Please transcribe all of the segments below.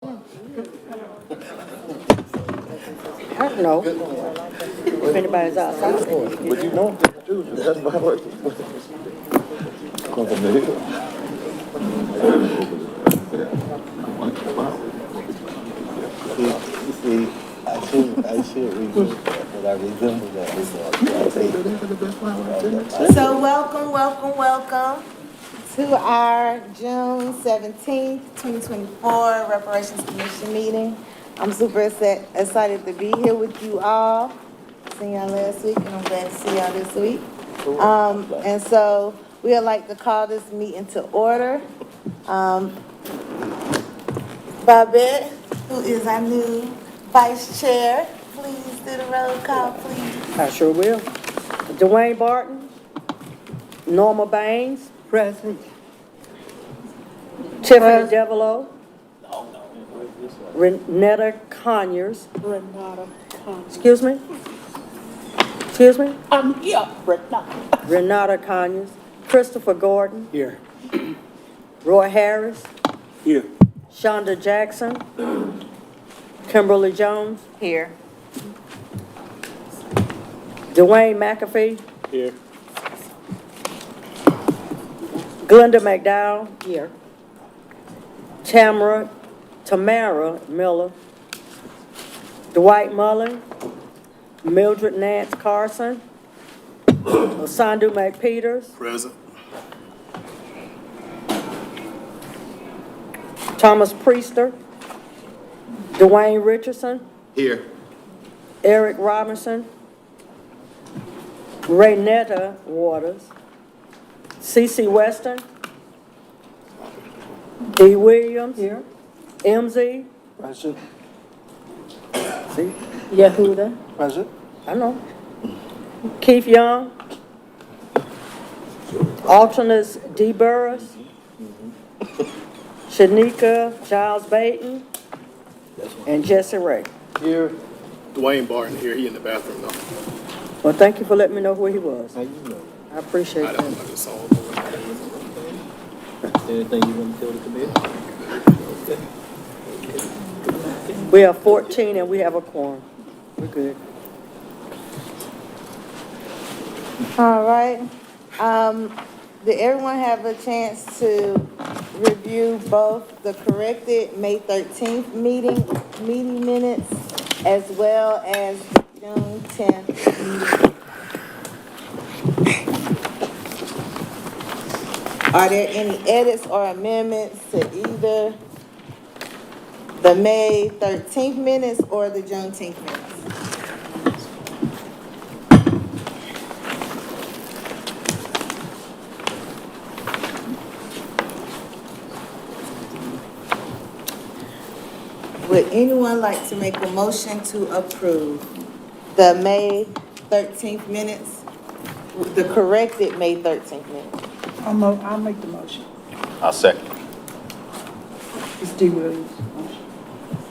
I don't know if anybody's outside. But you know, that's why I work. Come from the hill. You see, I should remember that, but I resemble that. So welcome to our June 17th, 2024 Reparations Commission meeting. I'm super excited to be here with you all. Seen y'all last week, and I'm glad to see y'all this week. And so we would like to call this meeting to order. Babette, who is our new vice chair, please do the roll call, please. I sure will. Dwayne Barton, Norma Baines, present. Tiffany Devereaux, Renetta Conyers. Excuse me? I'm here, Renata. Renata Conyers, Christopher Gordon. Here. Roy Harris, Here. Shonda Jackson, Kimberly Jones, Here. Dwayne McAfee, Here. Glenda McDowell. Here. Tamara Miller, Dwight Mullen, Mildred Nance Carson, Sandu McPeters, Present. Thomas Priester, Dwayne Richardson, Here. Eric Robinson, Raynetta Waters, CeCe Weston, D. Williams. Here. MZ. Present. See? Yehuda. Present. I know. Keith Young. Alternates D. Burris. Shanika Giles Bayton. And Jesse Ray. Here. Dwayne Barton here. He in the bathroom though. Well, thank you for letting me know where he was. How you know? I appreciate I that. just saw him. Anything you want to tell the committee? We have 14 and we have a quorum. We're good. All right. Did everyone have a chance to review both the corrected May 13th meeting minutes as well as the June 10th meeting? Are there any edits or amendments to either the May 13th minutes or the Juneteenth minutes? Would anyone like to make a motion to approve the May 13th minutes, the corrected May 13th minutes? I'll make the motion. I'll second. It's D. Williams' motion.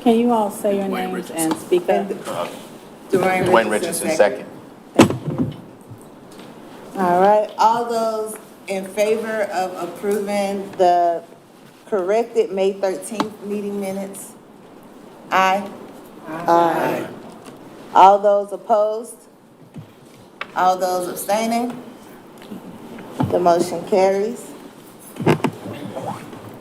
Can you all say your Dwayne names Richardson. and speak up? Dwayne Richardson, second. All right, all those in favor of approving the corrected May 13th meeting minutes? Aye. Aye. All those opposed? All those abstaining? The motion carries.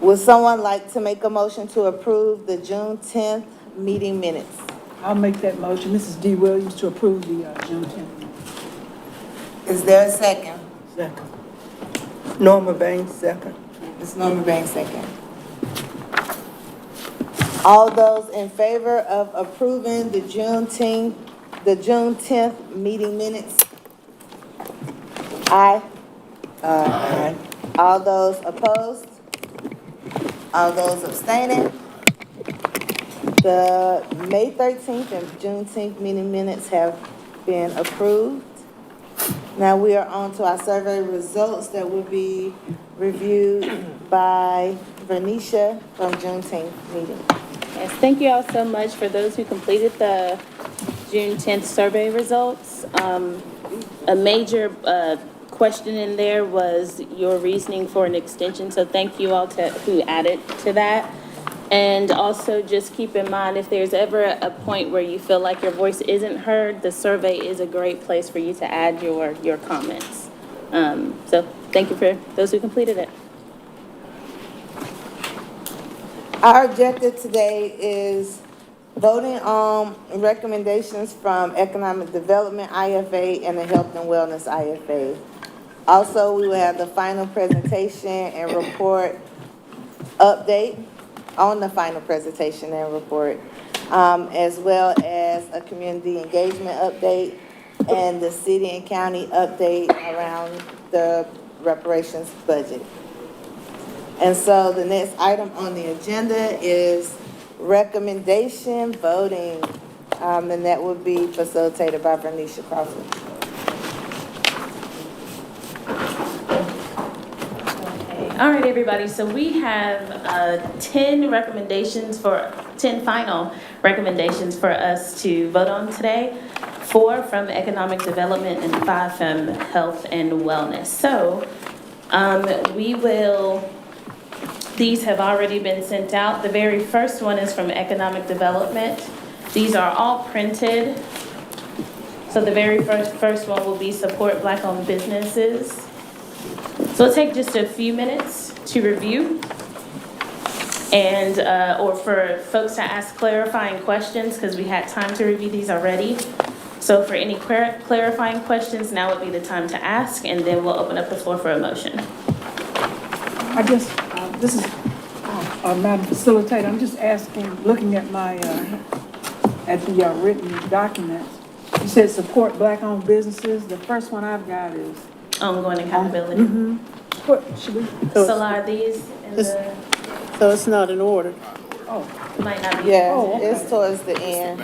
Would someone like to make a motion to approve the June 10th meeting minutes? I'll make that motion. This is D. Williams to approve the June 10th. Is there a second? Second. Norma Baines, second. It's Norma Banks, second. All those in favor of approving the June 10th meeting minutes? Aye. Aye. All those opposed? All those abstaining? The May 13th and Juneteenth meeting minutes have been approved. Now we are on to our survey results that will be reviewed by Vernisha from Juneteenth meeting. Yes, thank you all so much for those who completed the June 10th survey results. A major question in there was your reasoning for an extension, so thank you all who added to that. And also just keep in mind, if there's ever a point where you feel like your voice isn't heard, the survey is a great place for you to add your comments. So thank you for those who completed it. Our objective today is voting on recommendations from Economic Development IFA and the Health and Wellness IFA. Also, we will have the final presentation and report update on the final presentation and report, as well as a community engagement update and the city and county update around the reparations budget. And so the next item on the agenda is recommendation voting, and that would be facilitated by Vernisha Crawford. All right, everybody, so we have 10 final recommendations for us to vote on today, 4 from Economic Development and 5 from Health and Wellness. So these have already been sent out. The very first one is from Economic Development. These are all printed. So the very first one will be support Black-owned businesses. So it'll take just a few minutes to review and, or for folks to ask clarifying questions, because we had time to review these already. So for any clarifying questions, now would be the time to ask, and then we'll open up the floor for a motion. I guess, this is, Madam Facilitator, I'm just asking, looking at my, at the written documents. You said support Black-owned businesses. The first one I've got is Ongoing accountability. what should we? So are these in the, So it's not in order. might not be. Yeah, Oh, okay. it's towards the end.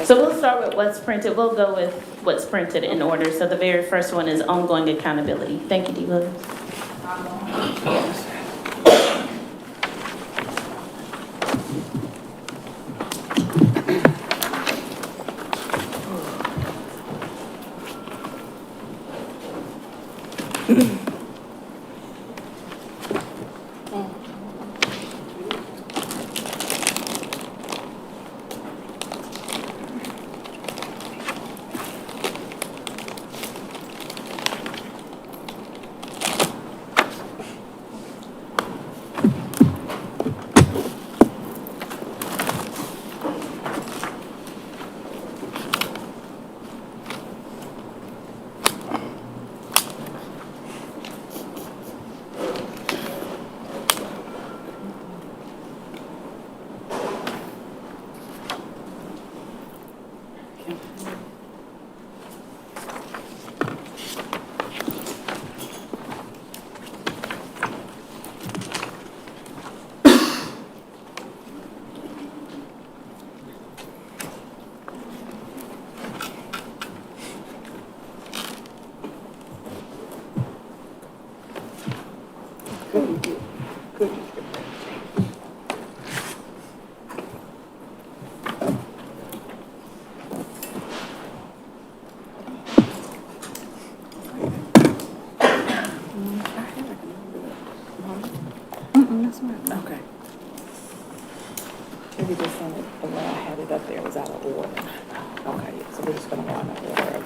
So we'll start with what's printed. We'll go with what's printed in order. So the very first one is ongoing accountability. Thank you, D. Williams. Okay. Maybe just send it, the way I had it up there was out of order. Okay, so we're just gonna go in order.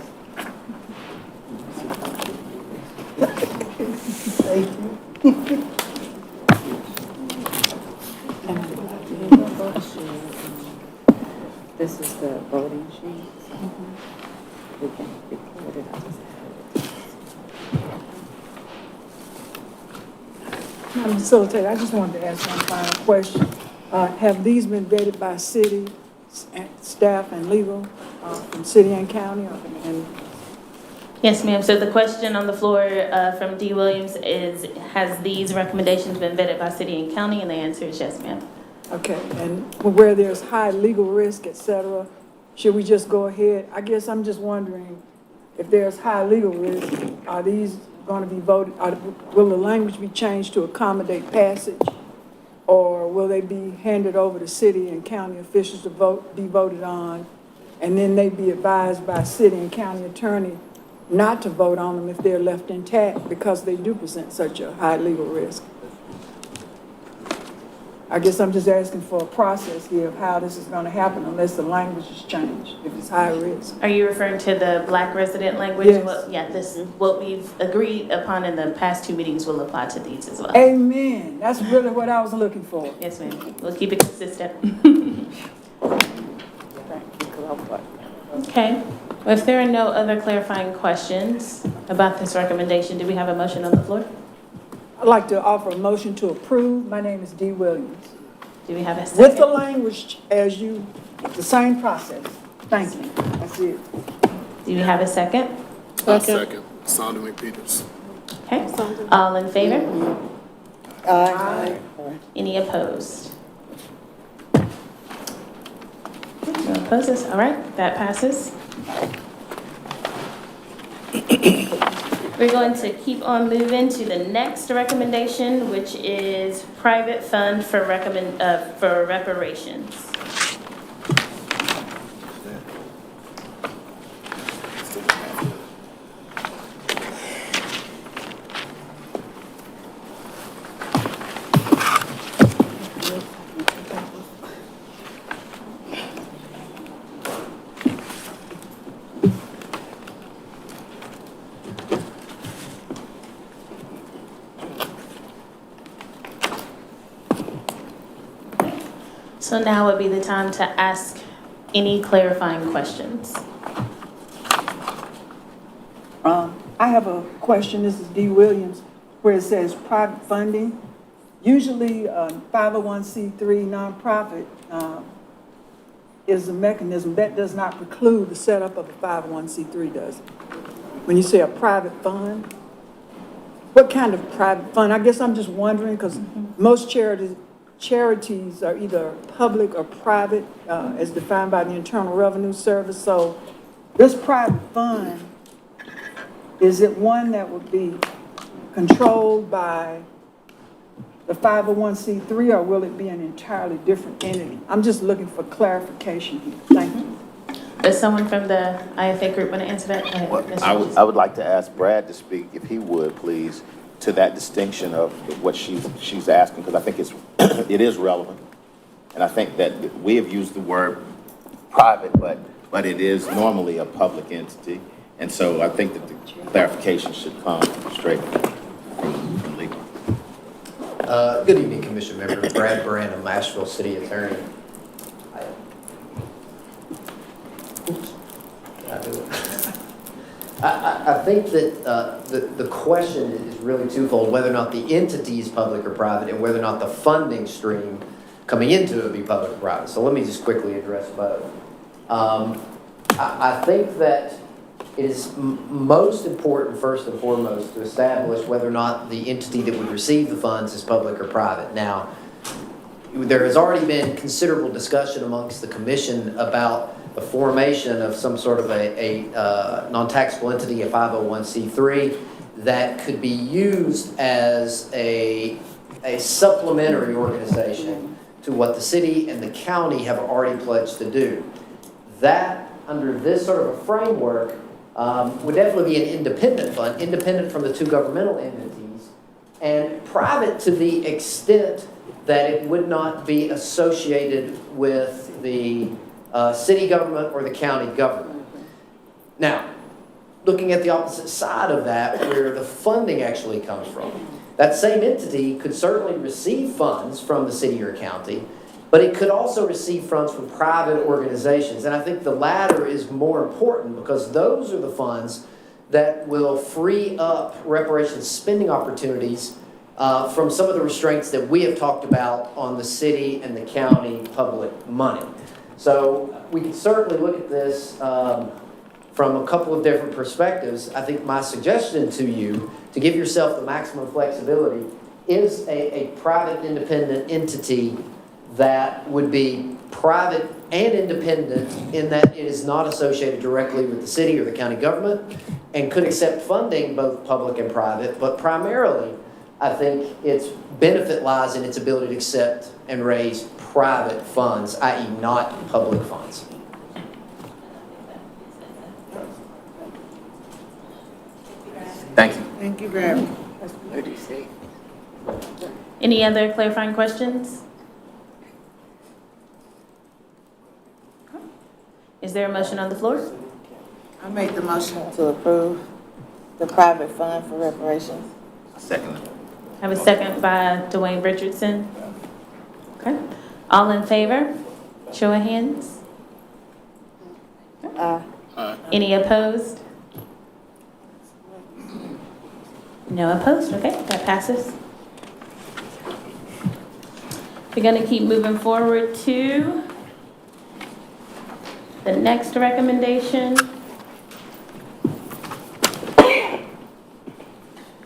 This is the voting sheet. We can record it, I'll just add it. Madam Facilitator, I just wanted to ask one final question. Have these been vetted by city, staff, and legal, from city and county, and Yes, ma'am. So the question on the floor from D. Williams is, has these recommendations been vetted by city and county? And the answer is yes, ma'am. okay, and where there's high legal risk, et cetera, should we just go ahead? I guess I'm just wondering, if there's high legal risk, are these going to be voted, will the language be changed to accommodate passage? Or will they be handed over to city and county officials to be voted on, and then they be advised by city and county attorney not to vote on them if they're left intact because they do present such a high legal risk? I guess I'm just asking for a process here of how this is gonna happen unless the language is changed, if it's high risk. Are you referring to the black resident language? Yes. Well, yeah, what we've agreed upon in the past 2 meetings will apply to these as well. Amen. That's really what I was looking for. Yes, ma'am. We'll keep it consistent. Okay. Well, if there are no other clarifying questions about this recommendation, do we have a motion on the floor? I'd like to offer a motion to approve. My name is Dee Williams. Do we have a With the second? language as you, the same process. Thank you. That's it. Do we have a second? I'll second. Sandra McPeters. Okay. All in favor? Aye. Any opposed? No opposes, all right, that passes. We're going to keep on moving to the next recommendation, which is private fund for reparations. So now would be the time to ask any clarifying questions. I have a question. This is Dee Williams, where it says private funding. Usually, 501c3 nonprofit is a mechanism that does not preclude the setup of a 501c3, does it? When you say a private fund, what kind of private fund? I guess I'm just wondering, because most charities are either public or private, as defined by the Internal Revenue Service. So this private fund, is it one that would be controlled by the 501c3, or will it be an entirely different entity? I'm just looking for clarification here. Thank you. Does someone from the IFA group want to answer that? Go ahead, Well, Mr. I Hughes. would like to ask Brad to speak, if he would, please, to that distinction of what she's asking, because I think it is relevant. And I think that we have used the word private, but it is normally a public entity. And so I think that the clarification should come straight from legal. Good evening, Commission members. Brad Branham, Asheville City Attorney. I think that the question is really twofold, whether or not the entity is public or private, and whether or not the funding stream coming into it be public or private. So let me just quickly address both. I think that it is most important, first and foremost, to establish whether or not the entity that would receive the funds is public or private. Now, there has already been considerable discussion amongst the commission about the formation of some sort of a non-taxable entity, a 501c3, that could be used as a supplementary organization to what the city and the county have already pledged to do. That, under this sort of a framework, would definitely be an independent fund, independent from the two governmental entities, and private to the extent that it would not be associated with the city government or the county government. Now, looking at the opposite side of that, where the funding actually comes from, that same entity could certainly receive funds from the city or county, but it could also receive funds from private organizations. And I think the latter is more important, because those are the funds that will free up reparations spending opportunities from some of the restraints that we have talked about on the city and the county public money. So we can certainly look at this from a couple of different perspectives. I think my suggestion to you, to give yourself the maximum flexibility, is a private independent entity that would be private and independent in that it is not associated directly with the city or the county government, and could accept funding, both public and private, but primarily I think its benefit lies in its ability to accept and raise private funds, i.e. not public funds. Thank you. Thank you, Brad. Any other clarifying questions? Is there a motion on the floor? I make the motion to approve the private fund for reparations. Second. I have a second by Dwayne Richardson. Okay. All in favor? Show of hands. Any opposed? No opposed. Okay, that passes. We're going to keep moving forward to the next recommendation,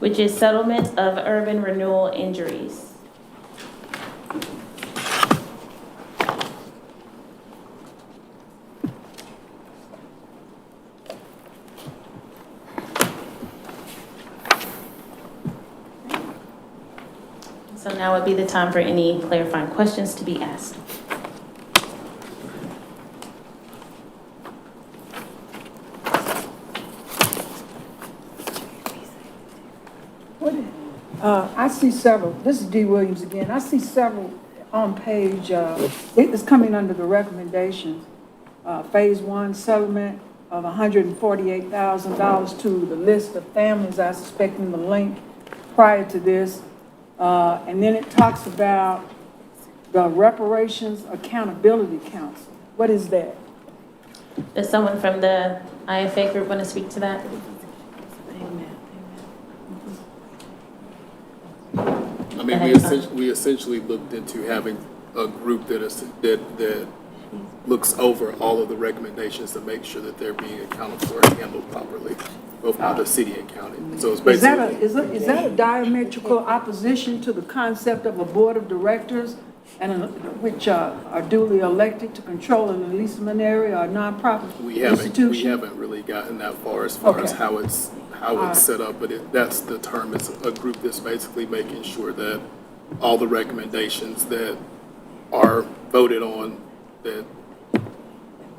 which is settlement of urban renewal injuries. So now would be the time for any clarifying questions to be asked. I see several, this is D. Williams again, I see several on page, it's coming under the recommendations. Phase 1 settlement of $148,000 to the list of families I suspect in the link prior to this. And then it talks about the Reparations Accountability Council. What is that? Does someone from the IFA group want to speak to that? I mean, we essentially looked into having a group that looks over all of the recommendations to make sure that they're being accounted for and handled properly, both by the city and county. So it's basically. Is that a diametrical opposition to the concept of a board of directors and which are duly elected to control an leasement area or nonprofit institution? We haven't really gotten that far as far as Okay. how it's set up, but that's the term. It's a group that's basically making sure that all the recommendations that are voted on, that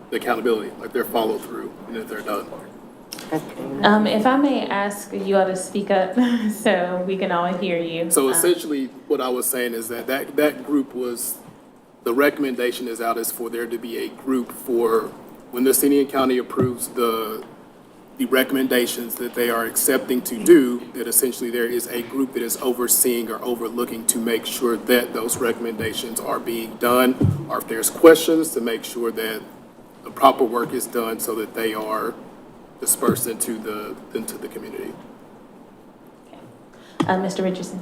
the accountability, like they're followed through and that they're done. If I may ask you all to speak up so we can all hear you. So essentially, what I was saying is that group was, the recommendation is out is for there to be a group for, when the city and county approves the recommendations that they are accepting to do, that essentially there is a group that is overseeing or overlooking to make sure that those recommendations are being done, or if there's questions, to make sure that the proper work is done so that they are dispersed into the community. Mr. Richardson.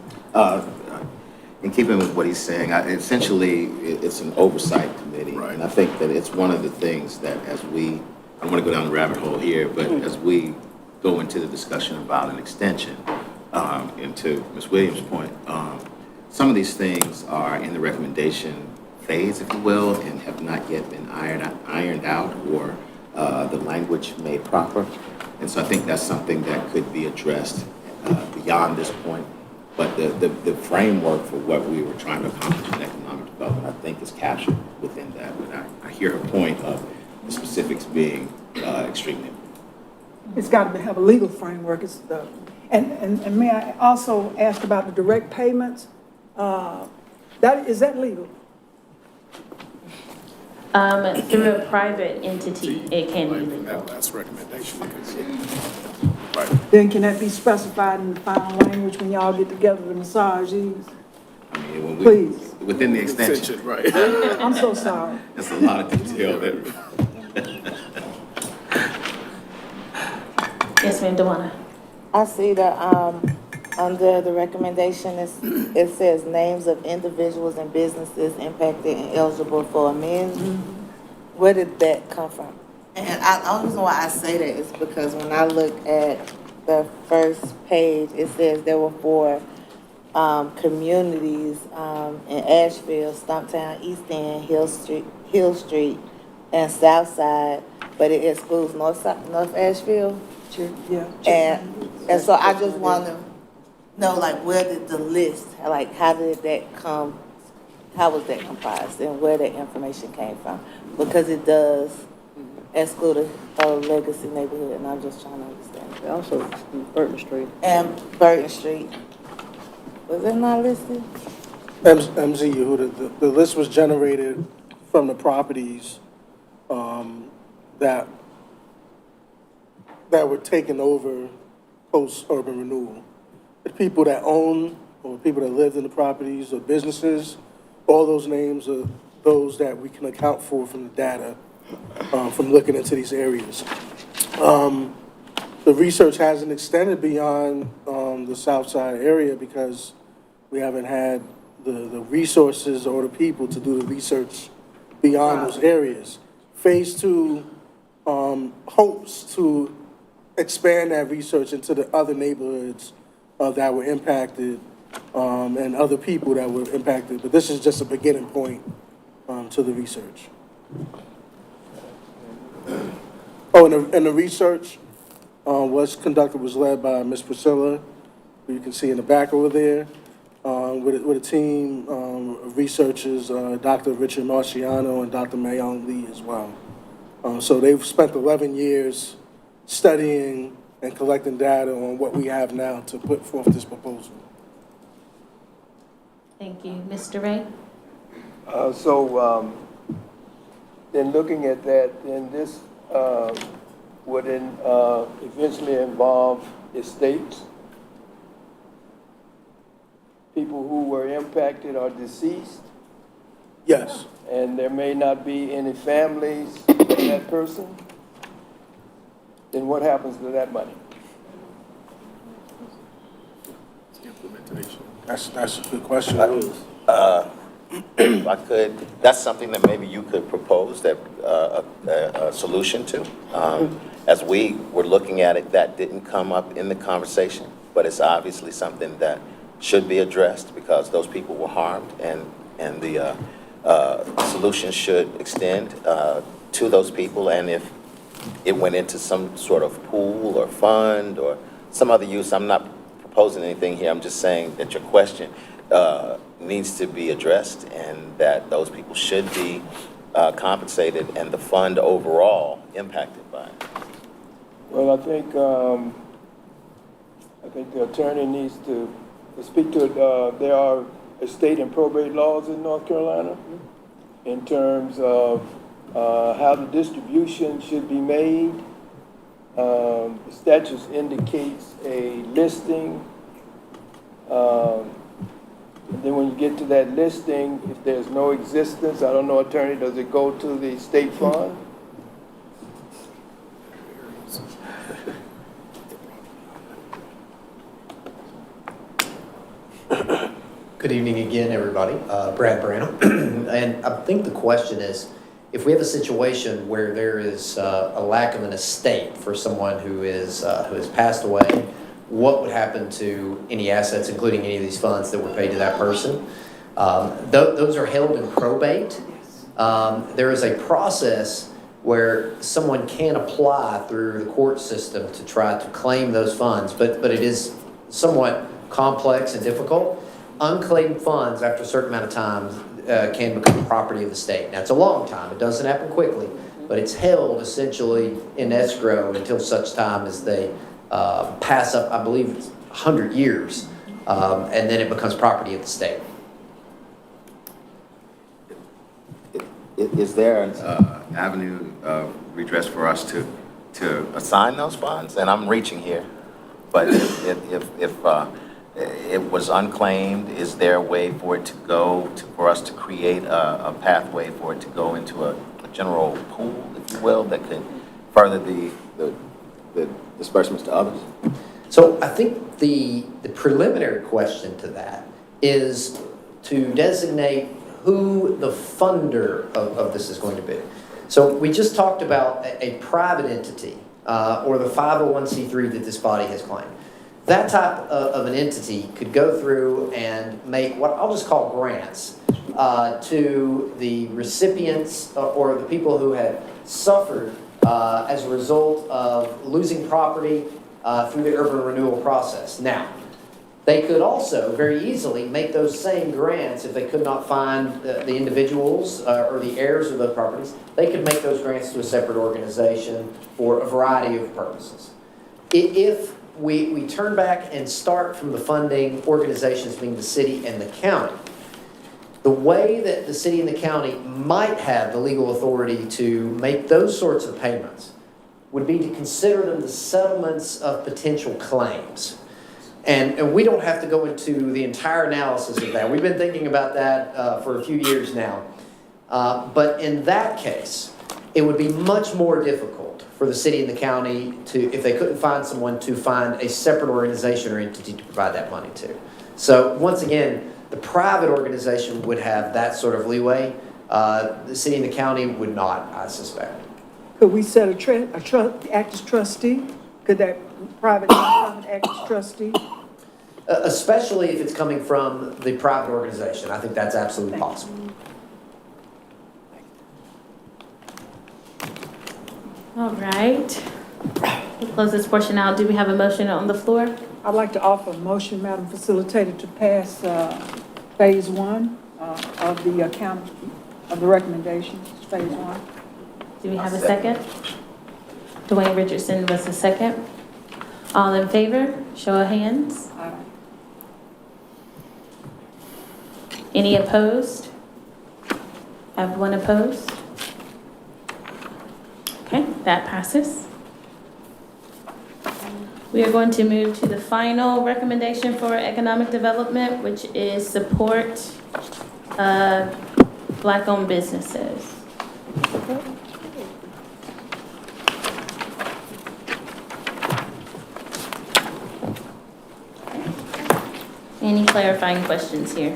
In keeping with what he's saying, essentially, it's an oversight committee. Right. And I think that it's one of the things that as we, I don't want to go down the rabbit hole here, but as we go into the discussion about an extension, and to Ms. Williams' point, some of these things are in the recommendation phase, if you will, and have not yet been ironed out or the language made proper. And so I think that's something that could be addressed beyond this point. But the framework for what we were trying to accomplish in economic development, I think, is captured within that. But I hear her point of the specifics being extremely important. It's got to have a legal framework. And may I also ask about the direct payments? Is that legal? Through a private entity, it can be Like, legal. that last recommendation, it could be. Right. Then can that be specified in the final language when y'all get together to massage these? I mean, when Please. within the extension, Extension, right. I'm so sorry. there's a lot of detail there. Yes, ma'am, Dewana. I see that, under the recommendation, it says names of individuals and businesses impacted and eligible for amends. Where did that come from? And the only reason why I say that is because when I look at the first page, it says there were 4 communities in Asheville, Stumptown, East End, Hill Street, and South Side, but it excludes North Asheville. Yeah. And so I just want to know, like, where did the list, like, how did that come, how was that comprised, and where that information came from? Because it does exclude a legacy neighborhood, and I'm just trying to understand. Also, Burton Street. And Burton Street, was it not listed? MZU, the list was generated from the properties that were taken over post-urban renewal. The people that own or people that lived in the properties or businesses, all those names are those that we can account for from the data, from looking into these areas. The research hasn't extended beyond the South Side area because we haven't had the resources or the people to do the research beyond those areas. Phase 2 hopes to expand that research into the other neighborhoods that were impacted and other people that were impacted. But this is just a beginning point to the research. Oh, and the research was led by Ms. Priscilla, who you can see in the back over there, with a team of researchers, Dr. Richard Marciano and Dr. Mayong Lee as well. So they've spent 11 years studying and collecting data on what we have now to put forth this proposal. Thank you. Mr. Ray? In looking at that, then this would eventually involve estates, people who were impacted or deceased, Yes. and there may not be any families of that person. Then what happens to that money? Implementation. That's a good question. If I could, that's something that maybe you could propose that, a solution to. As we were looking at it, that didn't come up in the conversation, but it's obviously something that should be addressed because those people were harmed and the solution should extend to those people. And if it went into some sort of pool or fund or some other use, I'm not proposing anything here. I'm just saying that your question needs to be addressed and that those people should be compensated and the fund overall impacted by it. Well, I think the attorney needs to speak to it. There are estate and probate laws in North Carolina in terms of how the distribution should be made. The statutes indicates a listing. And then when you get to that listing, if there's no existence, I don't know, attorney, does it go to the state fund? Good evening again, everybody. Brad Branham. And I think the question is, if we have a situation where there is a lack of an estate for someone who has passed away, what would happen to any assets, including any of these funds that were paid to that person? Those are held in probate. There is a process where someone can apply through the court system to try to claim those funds, but it is somewhat complex and difficult. Unclaimed funds, after a certain amount of time, can become property of the state. Now, it's a long time. It doesn't happen quickly, but it's held essentially in escrow until such time as they pass up, I believe it's 100 years, and then it becomes property of the state. Is there an avenue of redress for us to assign those funds? And I'm reaching here, but if it was unclaimed, is there a way for it to go, for us to create a pathway for it to go into a general pool, if you will, that could further the disbursements to others? So I think the preliminary question to that is to designate who the funder of this is going to be. So we just talked about a private entity or the 501c3 that this body has claimed. That type of an entity could go through and make what I'll just call grants to the recipients or the people who had suffered as a result of losing property through the urban renewal process. Now, they could also very easily make those same grants if they could not find the individuals or the heirs of those properties. They could make those grants to a separate organization for a variety of purposes. If we turn back and start from the funding organizations being the city and the county, The way that the city and the county might have the legal authority to make those sorts of payments would be to consider them the settlements of potential claims. And we don't have to go into the entire analysis of that. We've been thinking about that for a few years now. But in that case, it would be much more difficult for the city and the county to, if they couldn't find someone, to find a separate organization or entity to provide that money to. So once again, the private organization would have that sort of leeway. The city and the county would not, I suspect. Could we set act as trustee? Could that private nonprofit act as trustee? Especially if it's coming from the private organization. I think that's absolutely possible. All right. We'll close this portion out. Do we have a motion on the floor? I'd like to offer a motion, Madam Facilitator, to pass phase one of the account of the recommendations, phase one. Do we have a second? Dwayne Richardson was the second. All in favor, show of hands. Aye. Any opposed? I have one opposed. Okay, that passes. We are going to move to the final recommendation for economic development, which is support Black-owned businesses. Any clarifying questions here?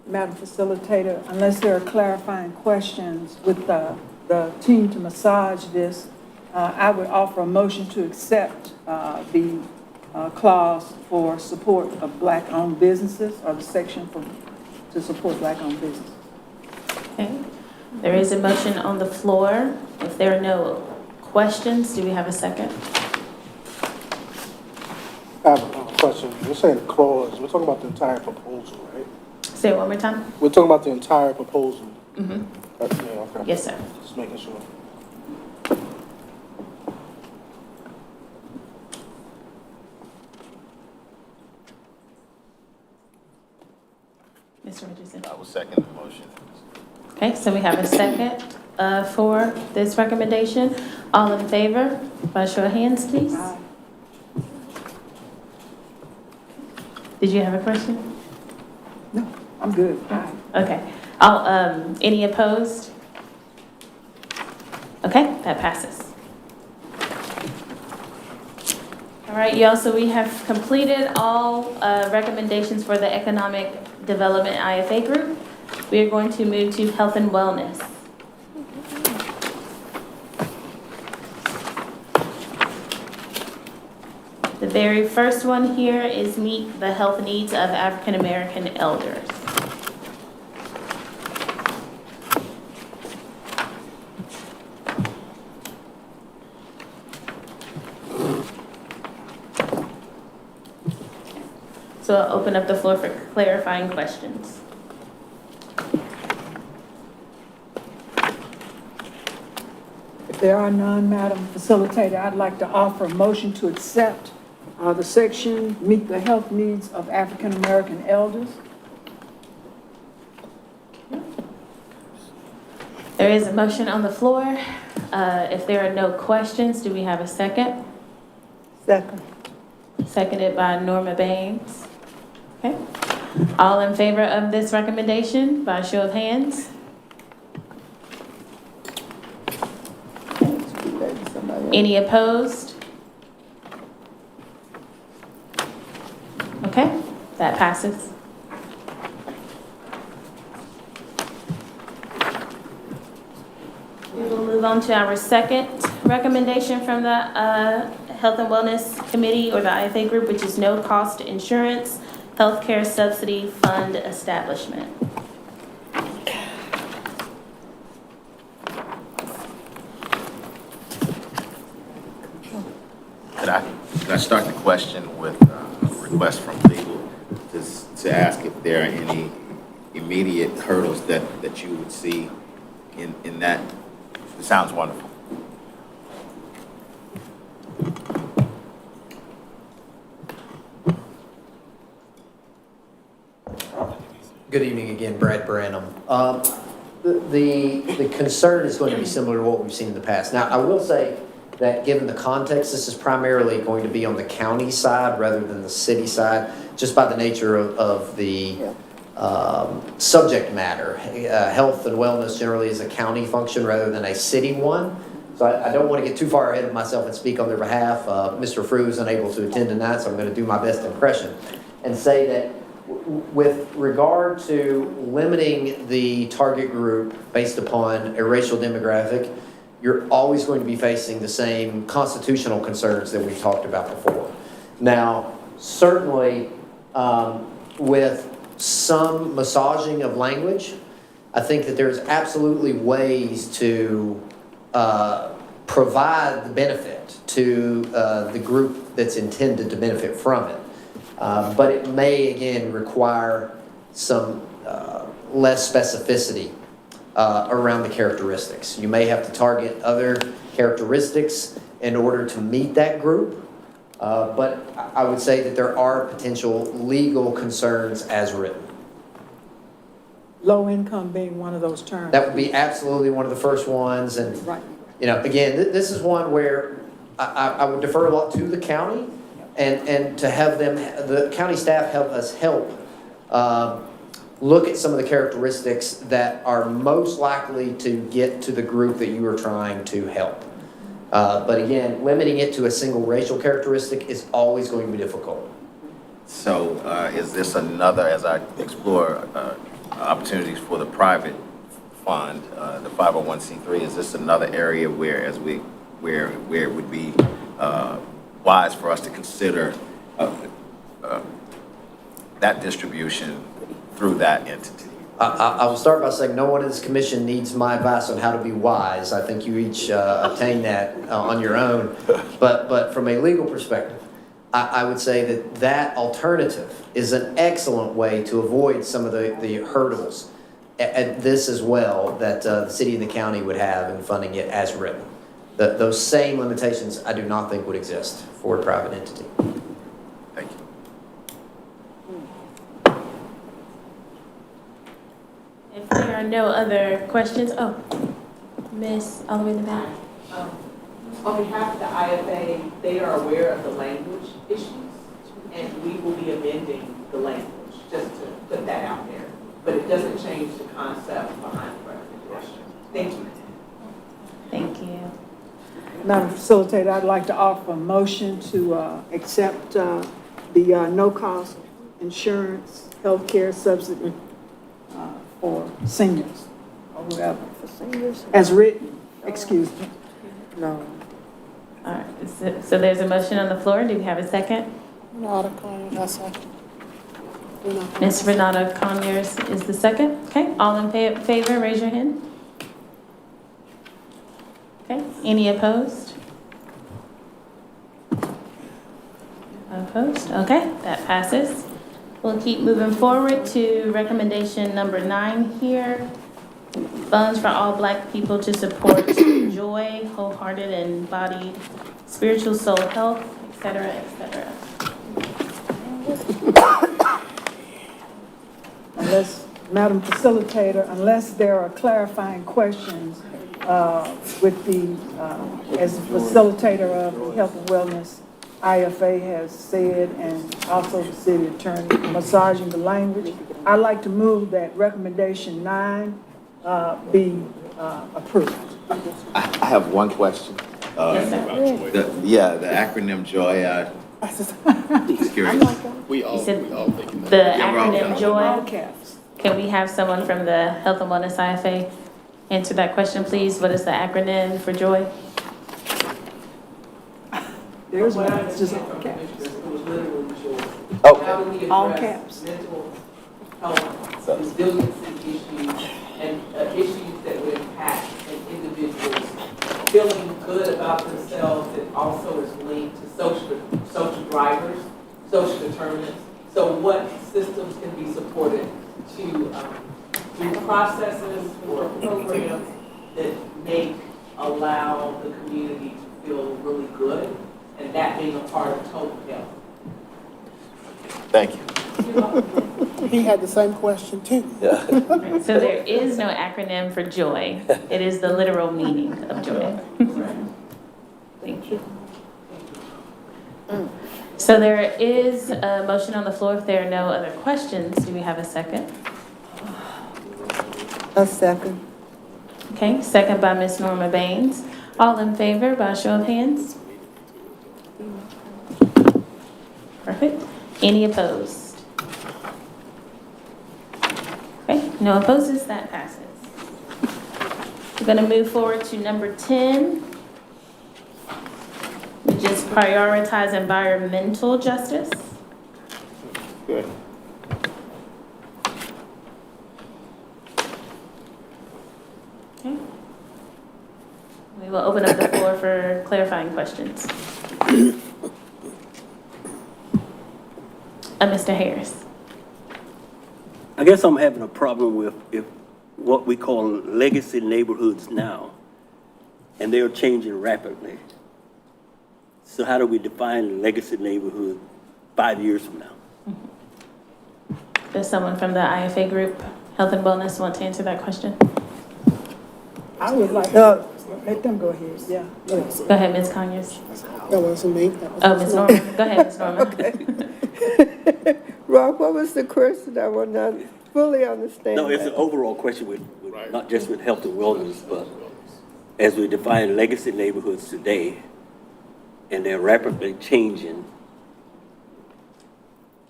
Madam Facilitator, unless there are clarifying questions with the team to massage this, I would offer a motion to accept the clause for support of Black-owned businesses, or the section to support Black-owned businesses. Okay, there is a motion on the floor. If there are no questions, do we have a second? I have a question. We're saying clause, we're talking about the entire proposal, right? Say it one more time. We're talking about the entire proposal. Mm-hmm. Yeah, okay. Yes, sir. Just making sure. Mr. Richardson. I will second the motion. Okay, so we have a second for this recommendation. All in favor, by show of hands, please. Aye. Did you have a question? No, I'm good. Aye. Okay. Any opposed? Okay, that passes. All right, y'all, so we have completed all recommendations for the Economic Development IFA group. We are going to move to health and wellness. The very first one here is meet the health needs of African American elders. So I'll open up the floor for clarifying questions. If there are none, Madam Facilitator, I'd like to offer a motion to accept the section, meet the health needs of African American elders. There is a motion on the floor. If there are no questions, do we have a second? Second. Seconded by Norma Baines. Okay. All in favor of this recommendation by show of hands? Any opposed? Okay, that passes. We will move on to our second recommendation from the Health and Wellness Committee, or the IFA group, which is no cost insurance, healthcare subsidy fund establishment. Could I start the question with a request from legal to ask if there are any immediate hurdles that you would see in that? It sounds wonderful. Good evening again, Brad Branham. The concern is going to be similar to what we've seen in the past. Now, I will say that given the context, this is primarily going to be on the county side rather than the city side, just by the nature of the subject matter. Health and wellness generally is a county function rather than a city one. So I don't want to get too far ahead of myself and speak on their behalf. Mr. Frew is unable to attend tonight, so I'm going to do my best impression and say that with regard to limiting the target group based upon a racial demographic, you're always going to be facing the same constitutional concerns that we've talked about before. Now, certainly, with some massaging of language, I think that there's absolutely ways to provide the benefit to the group that's intended to benefit from it. But it may, again, require some less specificity around the characteristics. You may have to target other characteristics in order to meet that group. But I would say that there are potential legal concerns as written. Low income being one of those terms. That would be absolutely one of the first ones. And, Right. you know, again, this is one where I would defer a lot to the county and to have them, the county staff help us look at some of the characteristics that are most likely to get to the group that you are trying to help. But again, limiting it to a single racial characteristic is always going to be difficult. So is this another, as I explore opportunities for the private fund, the 501c3, is this another area where it would be wise for us to consider that distribution through that entity? I will start by saying no one in this commission needs my advice on how to be wise. I think you each obtain that on your own. But from a legal perspective, I would say that alternative is an excellent way to avoid some of the hurdles at this as well that the city and the county would have in funding it as written. Those same limitations I do not think would exist for a private entity. Thank you. If there are no other questions, Miss, all the way in the back. On behalf of the IFA, they are aware of the language issues, and we will be amending the language, just to put that out there. But it doesn't change the concept behind the recommendation. Thank you. Thank you. Madam Facilitator, I'd like to offer a motion to accept the no-cost insurance, healthcare subsidy for seniors or whoever. For seniors? As written, excuse me. No. All right, so there's a motion on the floor. Do we have a second? Ms. Renata Conyers is the second. Okay, all in favor, raise your hand. Okay, any opposed? Opposed? Okay, that passes. We'll keep moving forward to recommendation number 9 here. Funds for all Black people to support joy, wholehearted and embodied spiritual soul health, et cetera, et cetera. Unless, Madam Facilitator, unless there are clarifying questions with the, as the facilitator of the Health and Wellness, IFA has said, and also the city attorney, massaging the language, I'd like to move that recommendation 9 be approved. I have one question. Yes, sir. The acronym JOY, just curious. We all said thinking that. The Yeah, we're all acronym done. JOY. All caps. Can we have someone from the Health and Wellness IFA answer that question, please? What is the acronym for joy? There's What I one, it's just all understand from caps. Commissioners, it was literally short. Okay. How do we All address caps. mental health, resiliency issues, and issues that would impact an individual's feeling good about themselves that also is linked to social social determinants. So what systems can be supported to do processes or programs that allow the community to feel really good, and that being a part of total health. Thank you. He had the same question too. So there is no acronym for joy. It is the literal meaning of joy. Thank you. So there is a motion on the floor. If there are no other questions, do we have a second? A second. Okay, second by Ms. Norma Baines. All in favor by show of hands? Perfect. Any opposed? Okay, no opposes, that passes. We're going to move forward to number 10, which is prioritize environmental justice. Good. Okay. We will open up the floor for clarifying questions. Mr. Harris. I guess I'm having a problem with what we call legacy neighborhoods now, and they're changing rapidly. So how do we define legacy neighborhood 5 years from now? Does someone from the IFA group, Health and Wellness, want to answer that question? I would like, No. let them go ahead, yeah. Go ahead, Ms. Conyers. That wasn't me. Oh, Ms. Norman. Go ahead, Ms. Norman. Rob, what was the question? I will not fully understand. No, it's that. an overall question with not just with health and wellness, but as we define legacy neighborhoods today, and they're rapidly changing,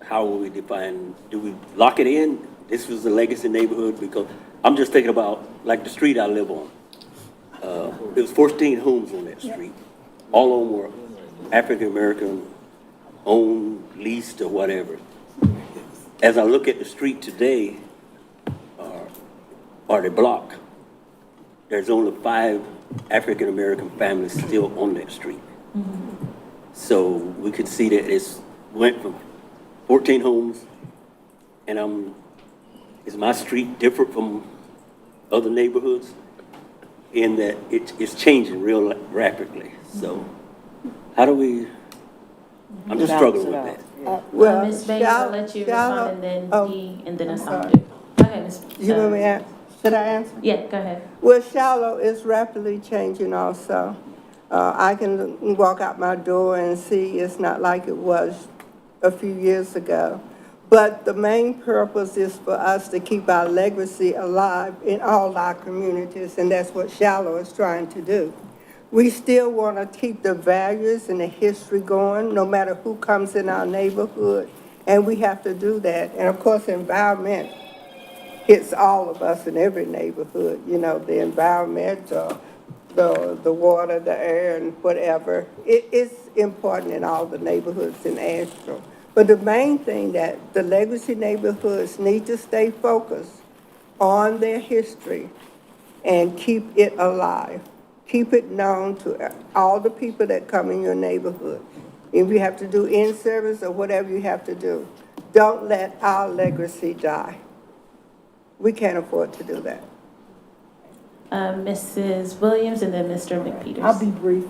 how will we define, do we lock it in? This was a legacy neighborhood, because I'm just thinking about like the street I live on. There was 14 homes on that street. All of them were African-American, owned, leased, or whatever. As I look at the street today, or the block, there's only 5 African-American families still on that street. So we could see that it's went from 14 homes, and is my street different from other neighborhoods in that it's changing real rapidly? So how do we, I'm just struggling with that. Well, Ms. Baines, I'll let you Shallow- respond, and then oh, Dee, and then I'm Asante. sorry. Go ahead, Ms. You want me to, should I answer? Yeah, go ahead. Well, Shallow is rapidly changing also. I can walk out my door and see it's not like it was a few years ago. But the main purpose is for us to keep our legacy alive in all our communities, and that's what Shallow is trying to do. We still want to keep the values and the history going, no matter who comes in our neighborhood, and we have to do that. And of course, environment hits all of us in every neighborhood, you know, the environment, the water, the air, and whatever. It is important in all the neighborhoods in Asheville. But the main thing that the legacy neighborhoods need to stay focused on their history and keep it alive. Keep it known to all the people that come in your neighborhood. If you have to do in-service or whatever you have to do, don't let our legacy die. We can't afford to do that. Mrs. Williams, and then Mr. McPeters. I'll be brief.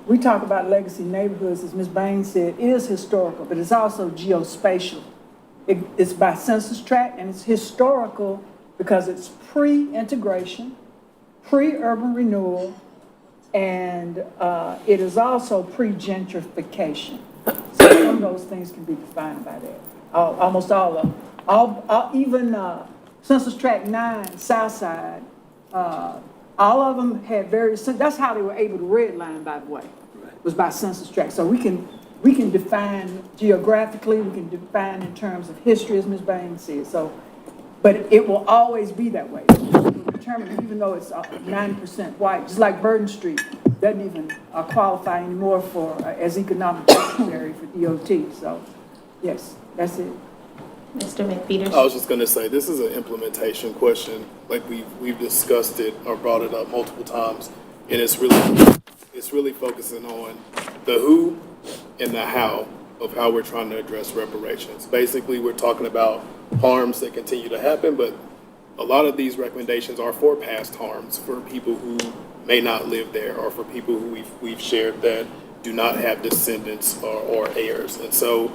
We talk about legacy neighborhoods, as Ms. Baines said, it is historical, but it's also geospatial. It's by census tract, and it's historical because it's pre-integration, pre-urban renewal, and it is also pre-gentrification. So some of those things can be defined by that. Almost all of them. Even Census Tract 9, Southside, all of them had various, that's how they were able to redline, by the way, was by census tract. So we can define geographically, we can define in terms of history, as Ms. Baines said. So, but it will always be that way. Determined, even though it's 90% white, just like Burden Street doesn't even qualify anymore for as economic necessary for DOT. So, yes, that's it. Mr. McPeters. I was just gonna say, this is an implementation question, like we've discussed it or brought it up multiple times, and it's really focusing on the who and the how of how we're trying to address reparations. Basically, we're talking about harms that continue to happen, but a lot of these recommendations are for past harms, for people who may not live there, or for people who we've shared that do not have descendants or heirs. And so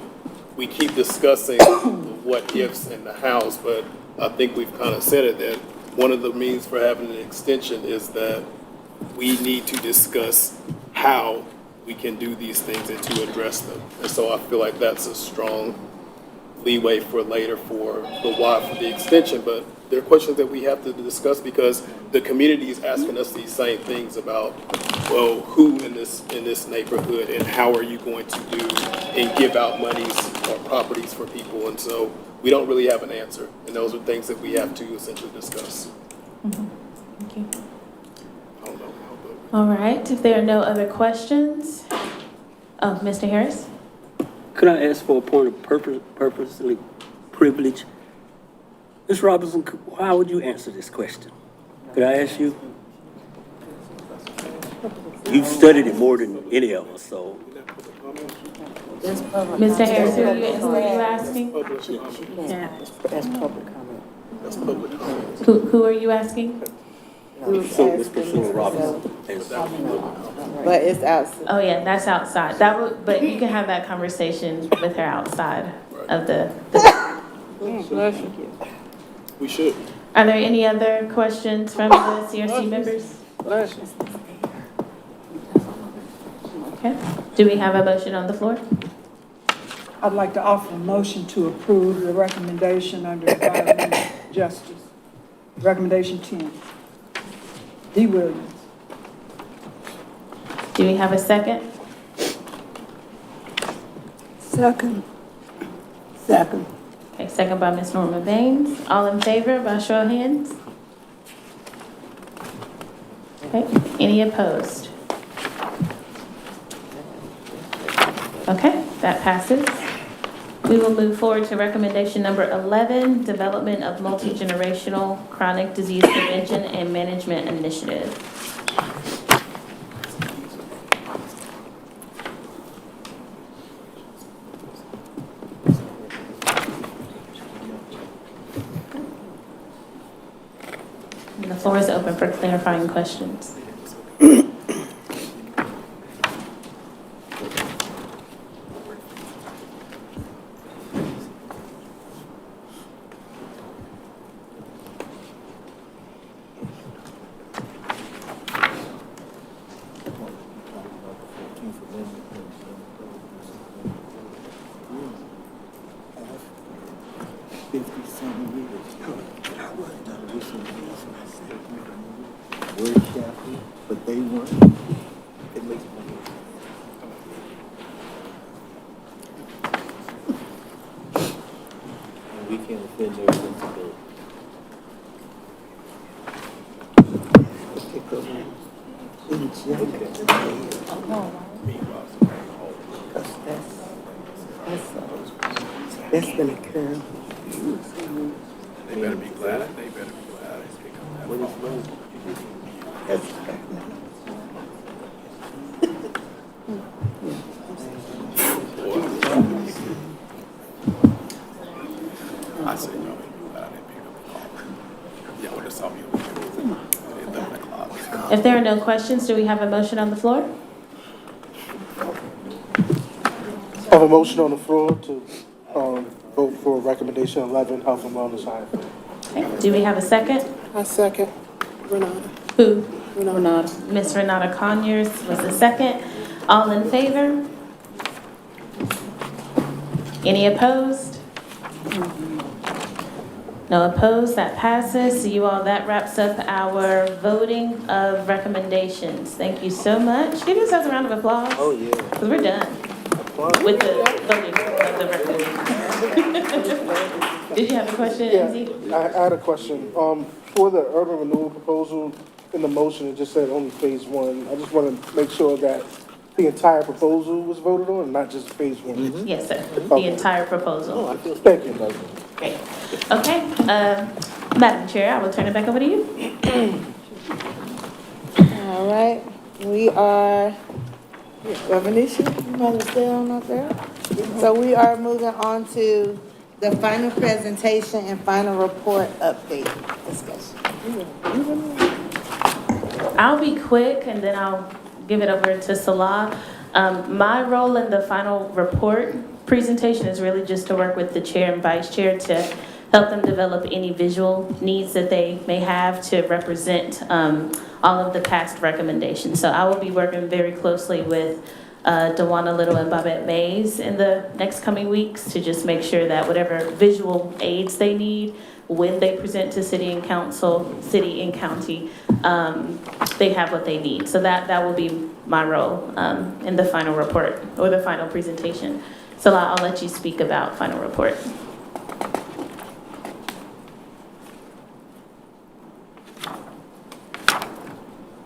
we keep discussing the what ifs and the hows, but I think we've kind of said it, that one of the means for having an extension is that we need to discuss how we can do these things and to address them. And so I feel like that's a strong leeway for later for the why for the extension, but there are questions that we have to discuss because the community is asking us these same things about, well, who in this neighborhood and how are you going to do and give out monies or properties for people? And so we don't really have an answer, and those are things that we have to essentially discuss. Thank you. I don't know. All right, if there are no other questions, oh, Mr. Harris? Could I ask for a point of purposely privilege? Ms. Robinson, how would you answer this question? Could I ask you? You've studied it more than any of us, so. Mr. Harris, who are you asking? That's public comment. That's public comment. Who are you asking? So, Ms. Priscilla Robinson. But it's outside. Oh, yeah, that's outside. But you can have that conversation with her outside of the. We should. Are there any other questions from the CRC members? Okay. Do we have a motion on the floor? I'd like to offer a motion to approve the recommendation under environmental justice. Recommendation 10. D. Williams. Do we have a second? Second. Okay, second by Ms. Norma Baines. All in favor by show of hands? Okay, any opposed? Okay, that passes. We will move forward to recommendation number 11, development of multi-generational chronic disease prevention and management initiative. And the floor is open for clarifying questions. But they weren't. It makes me. We can't offend their sensibility. That's gonna occur. They better be glad. They better be glad. What is wrong? I said, no, I didn't pick up the call. Yeah, well, just saw me over here. It's 11 o'clock. If there are no questions, do we have a motion on the floor? I have a motion on the floor to vote for recommendation 11, health and wellness IFA. Okay. Do we have a second? I second. Renata. Who? Renata. Miss Renata Conyers was the second. All in favor? Any opposed? No opposed, that passes. So you all, that wraps up our voting of recommendations. Thank you so much. Give yourselves a round of applause. Oh, yeah. Because we're done with the voting of the recommendations. Did you have a question, NZ? Yeah, I had a question. For the urban renewal proposal, in the motion, it just said only phase one. I just want to make sure that the entire proposal was voted on, and not just phase one. Yes, sir. The entire proposal. Thank you. Great. Okay, Madam Chair, I will turn it back over to you. All right, we are, Revenution, you want to stay on up there? So we are moving on to the final presentation and final report update discussion. I'll be quick and then I'll give it over to Salah. My role in the final report presentation is really just to work with the chair and vice chair to help them develop any visual needs that they may have to represent all of the past recommendations. So I will be working very closely with Dewana Little and Babette Mays in the next coming weeks to just make sure that whatever visual aids they need when they present to city and council, city and county, they have what they need. So that will be my role in the final report or the final presentation. So I'll let you speak about final report.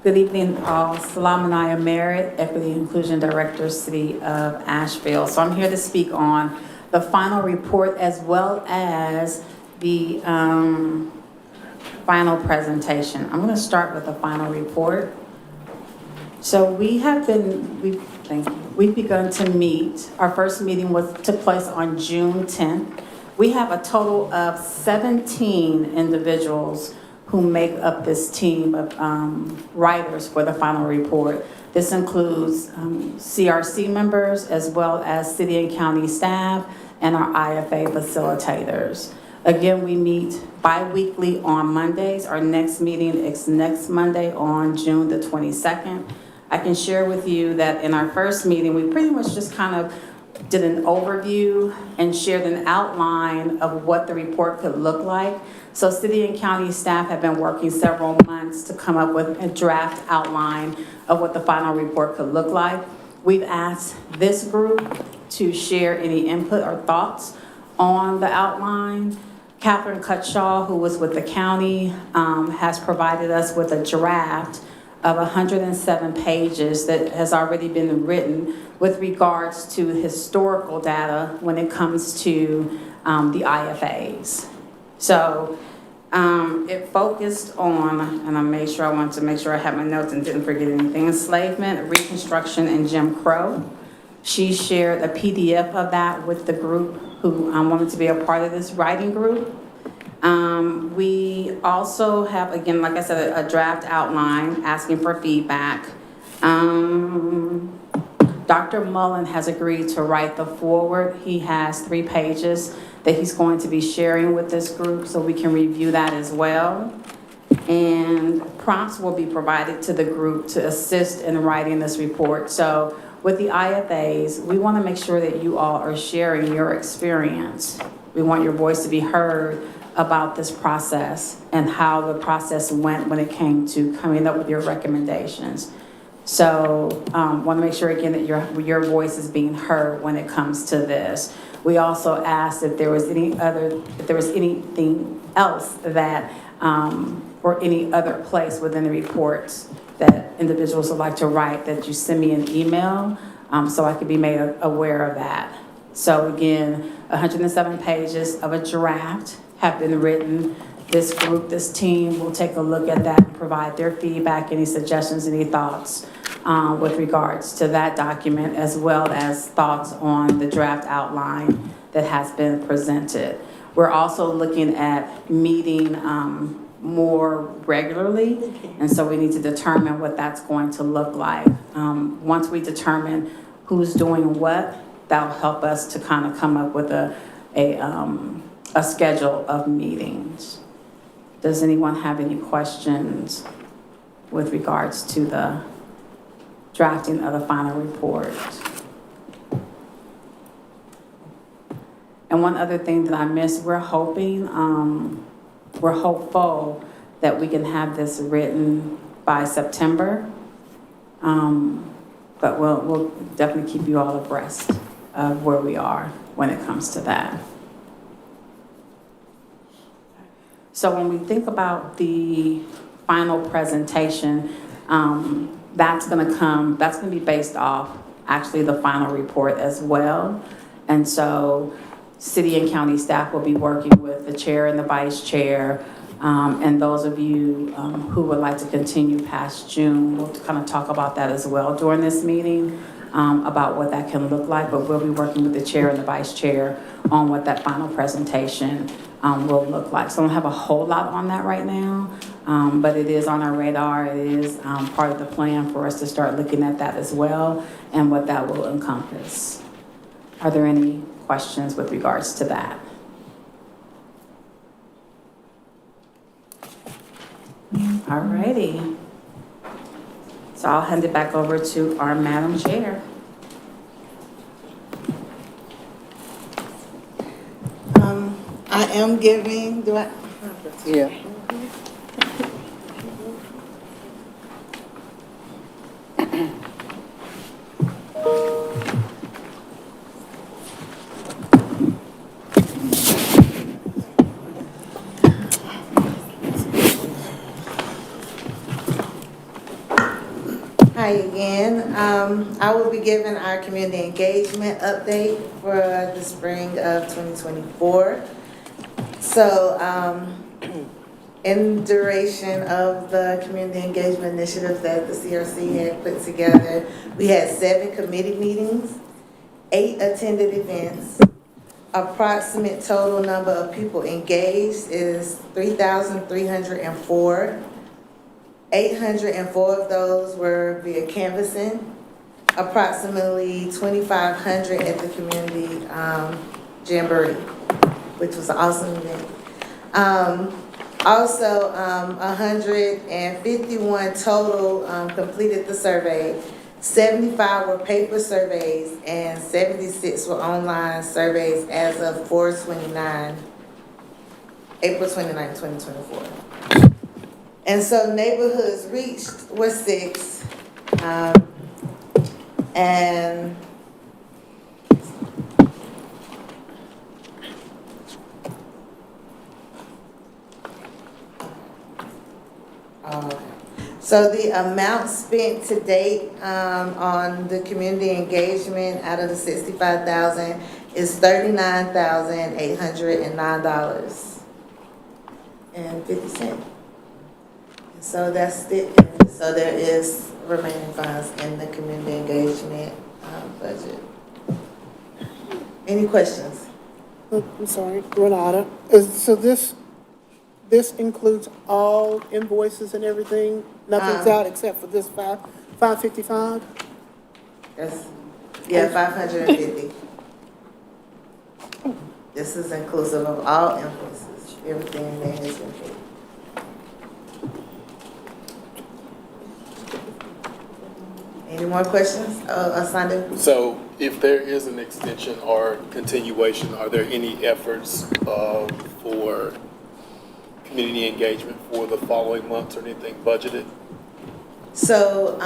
Good evening, all. Salam Anaya Merritt, Equity Inclusion Director, City of Asheville. So I'm here to speak on the final report as well as the final presentation. I'm going to start with the final report. So we've begun to meet. Our first meeting took place on June 10th. We have a total of 17 individuals who make up this team of writers for the final report. This includes CRC members as well as city and county staff and our IFA facilitators. Again, we meet bi-weekly on Mondays. Our next meeting is next Monday on June the 22nd. I can share with you that in our first meeting, we pretty much just kind of did an overview and shared an outline of what the report could look like. So city and county staff have been working several months to come up with a draft outline of what the final report could look like. We've asked this group to share any input or thoughts on the outline. Catherine Cutshaw, who was with the county, has provided us with a draft of 107 pages that has already been written with regards to historical data when it comes to the IFAs. So it focused on, and I wanted to make sure I had my notes and didn't forget anything, enslavement, Reconstruction, and Jim Crow. She shared a PDF of that with the group who wanted to be a part of this writing group. We also have, again, like I said, a draft outline asking for feedback. Dr. Mullen has agreed to write the foreword. He has 3 pages that he's going to be sharing with this group so we can review that as well. And prompts will be provided to the group to assist in writing this report. So with the IFAs, we want to make sure that you all are sharing your experience. We want your voice to be heard about this process and how the process went when it came to coming up with your recommendations. So want to make sure again that your voice is being heard when it comes to this. We also asked if there was anything else that or any other place within the reports that individuals would like to write, that you send me an email so I could be made aware of that. So again, 107 pages of a draft have been written. This group, this team will take a look at that and provide their feedback, any suggestions, any thoughts with regards to that document, as well as thoughts on the draft outline that has been presented. We're also looking at meeting more regularly, and so we need to determine what that's going to look like. Once we determine who's doing what, that'll help us to kind of come up with a schedule of meetings. Does anyone have any questions with regards to the drafting of the final report? And one other thing that I missed, we're hopeful that we can have this written by September. But we'll definitely keep you all abreast of where we are when it comes to that. So when we think about the final presentation, that's going to be based off actually the final report as well. And so city and county staff will be working with the chair and the vice chair. And those of you who would like to continue past June, we'll kind of talk about that as well during this meeting. about what that can look like, but we'll be working with the chair and the vice chair on what that final presentation will look like. So I don't have a whole lot on that right now, but it is on our radar. It is part of the plan for us to start looking at that as well and what that will encompass. Are there any questions with regards to that? All righty. So I'll hand it back over to our Madam Chair. I am giving, Yeah. Hi again. I will be giving our community engagement update for the spring of 2024. So, in duration of the community engagement initiative that the CRC had put together, we had 7 committee meetings, 8 attended events. Approximate total number of people engaged is 3,304. 804 of those were via canvassing, approximately 2,500 at the community jamboree, which was an awesome event. Also, 151 total completed the survey. 75 were paper surveys and 76 were online surveys as of April 29, 2024. And so neighborhoods reached were 6, and so the amount spent to date on the community engagement out of the 65,000 is $39,809.50. So that's it. So there is remaining funds in the community engagement budget. Any questions? I'm sorry, Renata. So this includes all invoices and everything? Nothing's out except for this 555? Yes. Yeah, 550. This is inclusive of all invoices, everything that has been paid. Any more questions? Asante? So if there is an extension or continuation, are there any efforts for community engagement for the following months or anything budgeted? So,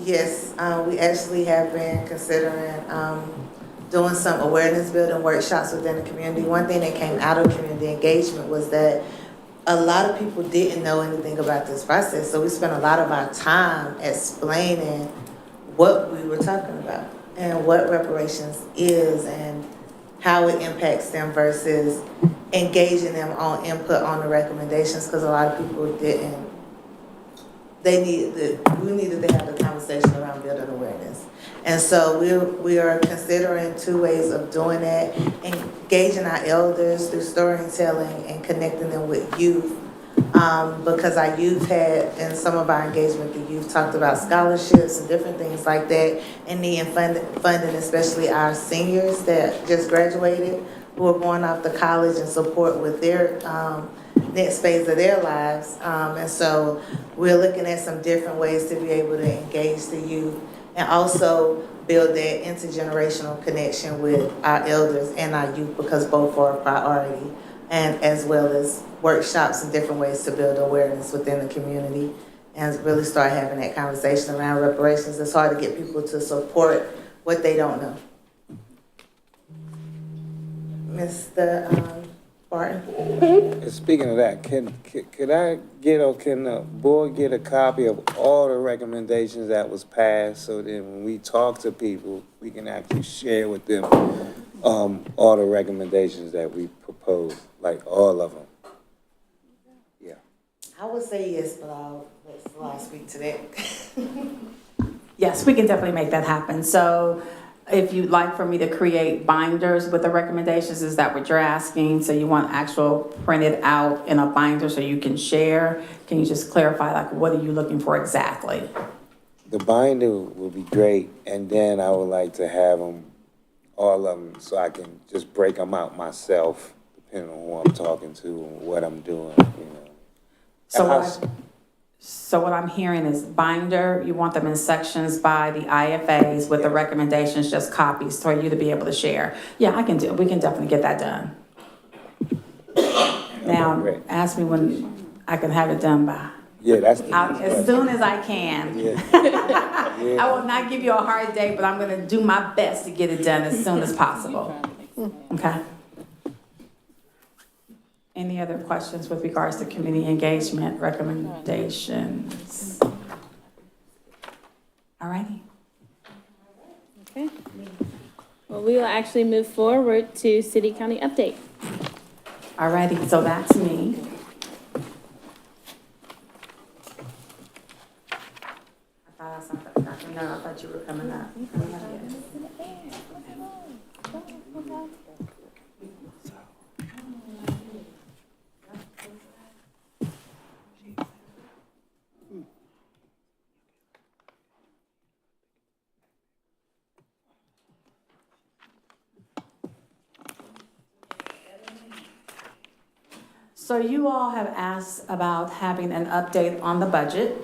yes, we actually have been considering doing some awareness building workshops within the community. One thing that came out of community engagement was that a lot of people didn't know anything about this process. So we spent a lot of our time explaining what we were talking about and what reparations is and how it impacts them versus engaging them on input on the recommendations, because a lot of people didn't. We needed to have the conversation around building awareness. And so we are considering 2 ways of doing that: engaging our elders through storytelling and connecting them with youth. Because our youth had, in some of our engagement, the youth talked about scholarships and different things like that, and needing funding, especially our seniors that just graduated, who are going off to college, and support with their next phase of their lives. And so we're looking at some different ways to be able to engage the youth and also build that intergenerational connection with our elders and our youth, because both are a priority, and as well as workshops and different ways to build awareness within the community and really start having that conversation around reparations. It's hard to get people to support what they don't know. Mr. Barton? Speaking of that, could I get, or can the board get a copy of all the recommendations that was passed, so that when we talk to people, we can actually share with them all the recommendations that we proposed, like all of them? Yeah. I would say yes, but I'll let Salah speak to that. Yes, we can definitely make that happen. So if you'd like for me to create binders with the recommendations, is that what you're asking? So you want actual printed out in a binder so you can share? Can you just clarify, like, what are you looking for exactly? The binder would be great, and then I would like to have them, all of them, so I can just break them out myself, depending on who I'm talking to and what I'm doing, you know. So what I'm hearing is binder, you want them in sections by the IFAs with the recommendations, just copies for you to be able to share. Yeah, we can definitely get that done. Now, ask me when I can have it done by. Yeah, that's As soon as I can. Yeah. I will not give you a hard date, but I'm gonna do my best to get it done as soon as possible. Okay? Any other questions with regards to community engagement recommendations? All righty. Okay. Well, we will actually move forward to city-county update. All righty, so that's me. I thought you were coming up. So you all have asked about having an update on the budget.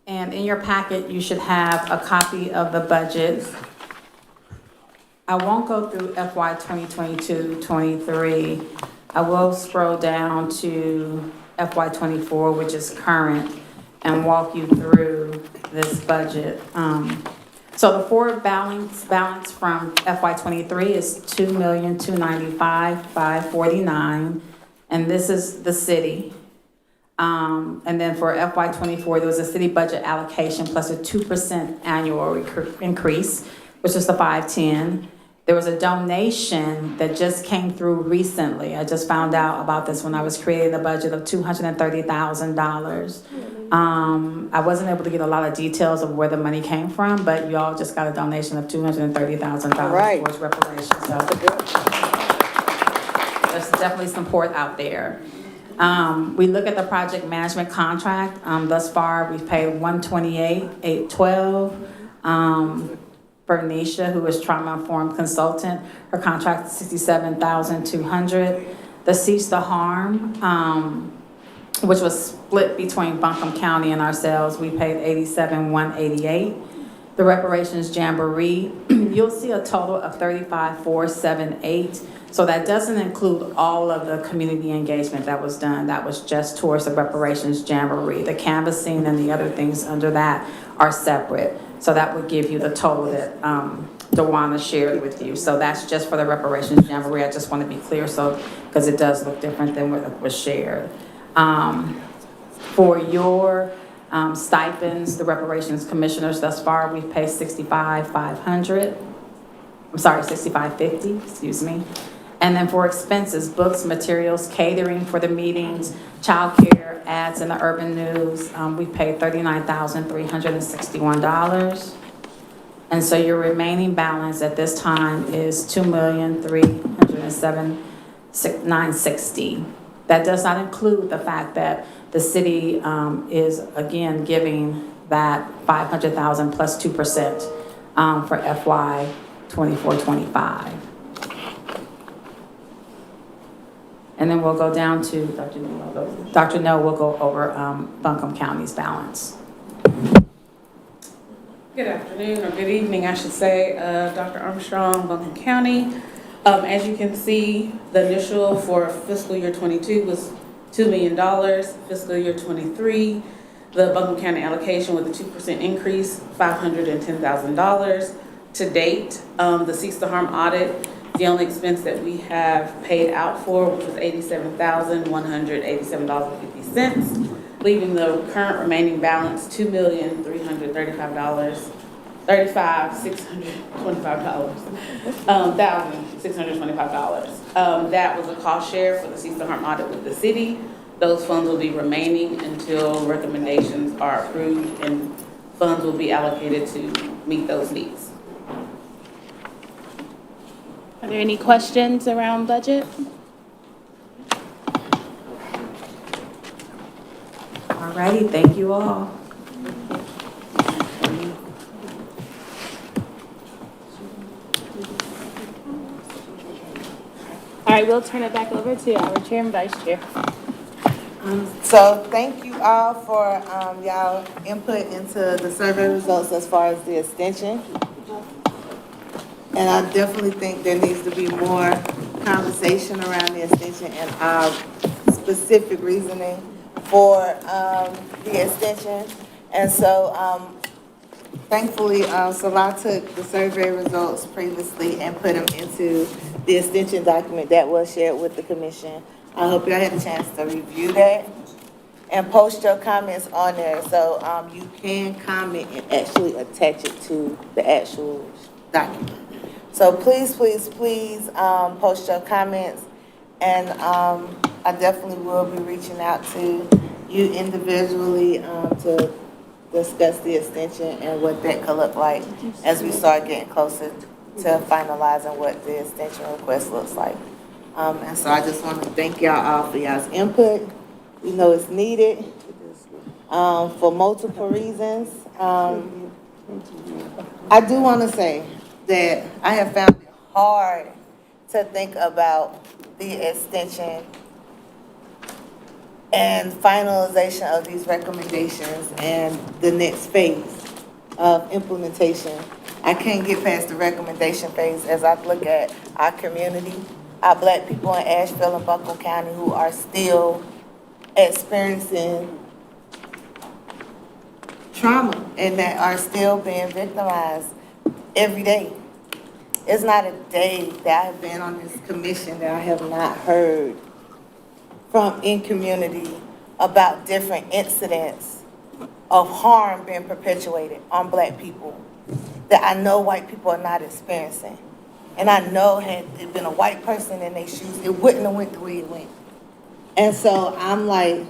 And in your packet, you should have a copy of the budget. I won't go through FY 2022-23. I will scroll down to FY 24, which is current, and walk you through this budget. So the forward balance from FY 23 is $2,295,549. And this is the city. And then for FY 24, there was a city budget allocation plus a 2% annual increase, which is the 510. There was a donation that just came through recently. I just found out about this when I was creating the budget of $230,000. I wasn't able to get a lot of details of where the money came from, but you all just got a donation of $230,000 towards reparations. So there's definitely support out there. We look at the project management contract. Thus far, we've paid $128,812. Bernicia, who is trauma-informed consultant, her contract is $67,200. The Cease the Harm, which was split between Buncombe County and ourselves, we paid $87,188. The Reparations Jamboree, you'll see a total of $35,478. So that doesn't include all of the community engagement that was done. That was just towards the Reparations Jamboree. The canvassing and the other things under that are separate. So that would give you the total that DeWanda shared with you. So that's just for the Reparations Jamboree. I just want to be clear, so because it does look different than what was shared. For your stipends, the Reparations Commissioners, thus far, we've paid $65,500. I'm sorry, $65,50, excuse me. And then for expenses, books, materials, catering for the meetings, childcare, ads in the urban news, we paid $39,361. And so your remaining balance at this time is $2,307,960. That does not include the fact that the city is again giving that $500,000 plus 2% for FY 24-25. And then we'll go down to Dr. No will go over Buncombe County's balance. Good afternoon, or good evening, I should say. Dr. Armstrong, Buncombe County. As you can see, the initial for fiscal year 22 was $2 million. Fiscal year 23, the Buncombe County allocation with a 2% increase, $510,000. To date, the Cease the Harm audit, the only expense that we have paid out for, which was $87,187.50, leaving the current remaining balance $2,335,625. That was a cost share for the Cease the Harm audit with the city. Those funds will be remaining until recommendations are approved and funds will be allocated to meet those needs. Are there any questions around budget? All righty, thank you all. All right, we'll turn it back over to our chair and vice chair. So thank you all for, y'all input into the survey results as far as the extension. And I definitely think there needs to be more conversation around the extension and our specific reasoning for, the extension. And so, thankfully, Salah took the survey results previously and put them into the extension document that was shared with the commission. I hope y'all had a chance to review that and post your comments on there. So, you can comment and actually attach it to the actual document. So please, please, please, post your comments. And, I definitely will be reaching out to you individually, to discuss the extension and what that could look like as we start getting closer to finalizing what the extension request looks like. And so I just want to thank y'all all for y'all's input. We know it's needed, for multiple reasons. I do want to say that I have found it hard to think about the extension and finalization of these recommendations and the next phase of implementation. I can't get past the recommendation phase as I look at our community, our Black people in Asheville and Buncombe County who are still experiencing trauma and that are still being victimized every day. It's not a day that I've been on this commission that I have not heard from in community about different incidents of harm being perpetuated on Black people that I know white people are not experiencing. And I know had it been a white person in their shoes, it wouldn't have went the way it went. And so I'm like,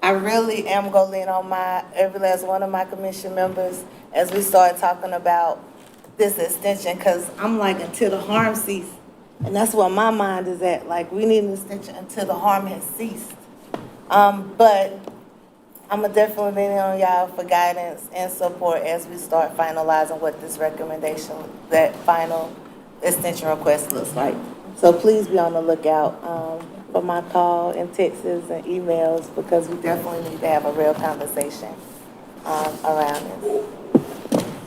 I really am gonna lean on every last one of my commission members as we start talking about this extension, because I'm like, until the harm cease. And that's where my mind is at. Like, we need an extension until the harm has ceased. But I'm gonna definitely lean on y'all for guidance and support as we start finalizing what this recommendation, that final extension request looks like. So please be on the lookout for my call and texts and emails, because we definitely need to have a real conversation around this.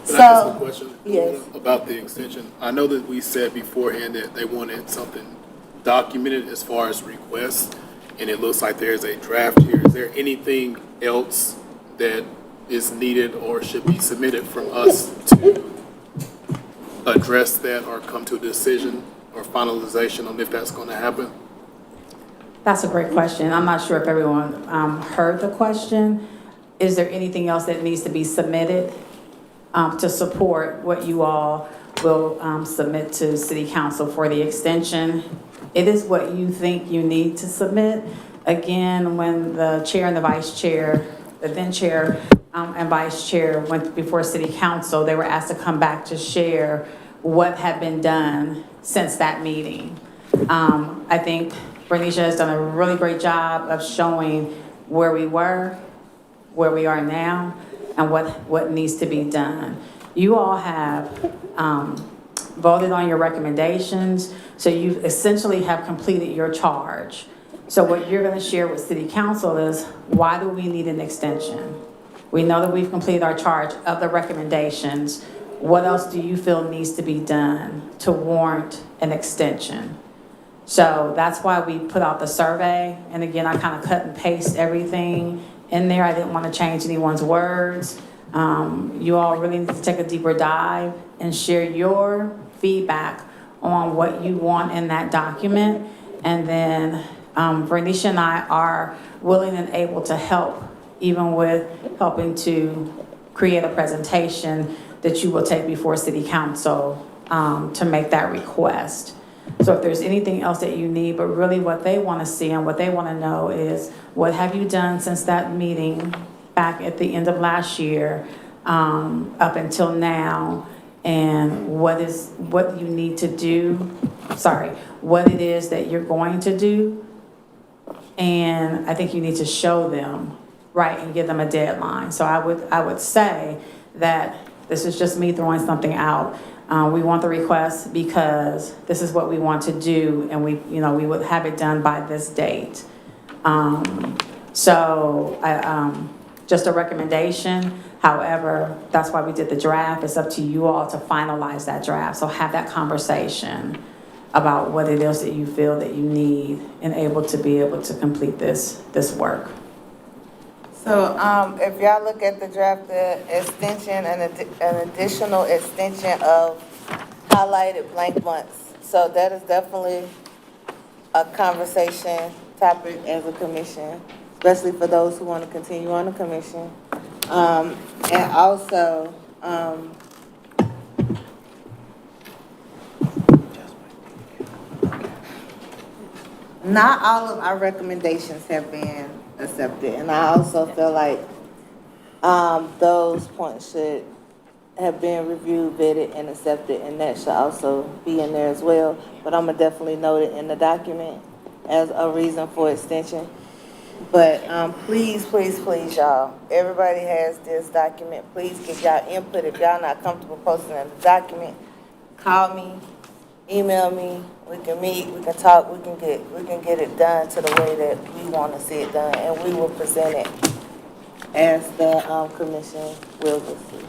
Can I ask a question? Yes. About the extension? I know that we said beforehand that they wanted something documented as far as requests, and it looks like there's a draft here. Is there anything else that is needed or should be submitted from us to address that or come to a decision or finalization on if that's going to happen? That's a great question. I'm not sure if everyone heard the question. Is there anything else that needs to be submitted to support what you all will submit to City Council for the extension? It is what you think you need to submit. Again, when the chair and the vice chair, the then chair and vice chair went before City Council, they were asked to come back to share what had been done since that meeting. I think Bernicia has done a really great job of showing where we were, where we are now, and what needs to be done. You all have voted on your recommendations, so you essentially have completed your charge. So what you're gonna share with City Council is, why do we need an extension? We know that we've completed our charge of the recommendations. What else do you feel needs to be done to warrant an extension? So that's why we put out the survey. And again, I kind of cut and paste everything in there. I didn't want to change anyone's words. You all really need to take a deeper dive and share your feedback on what you want in that document. And then Bernicia and I are willing and able to help, even with helping to create a presentation that you will take before City Council to make that request. So if there's anything else that you need, but really what they want to see and what they want to know is, what have you done since that meeting back at the end of last year up until now, and what you need to do, what it is that you're going to do. And I think you need to show them, right, and give them a deadline. So I would say that this is just me throwing something out. We want the request because this is what we want to do, and we would have it done by this date. Just a recommendation. However, that's why we did the draft. It's up to you all to finalize that draft. So have that conversation about what it is that you feel that you need and able to complete this work. So, if y'all look at the draft, the extension, an additional extension of highlighted blank months. So that is definitely a conversation topic as a commission, especially for those who want to continue on the commission. And also, not all of our recommendations have been accepted, and I also feel like those points should have been reviewed, vetted, and accepted, and that should also be in there as well. But I'm gonna definitely note it in the document as a reason for extension. But please, please, please, y'all, everybody has this document. Please give y'all input. If y'all not comfortable posting in the document, call me, email me. We can meet, we can talk, we can get it done to the way that we want to see it done, and we will present it as the commission will see.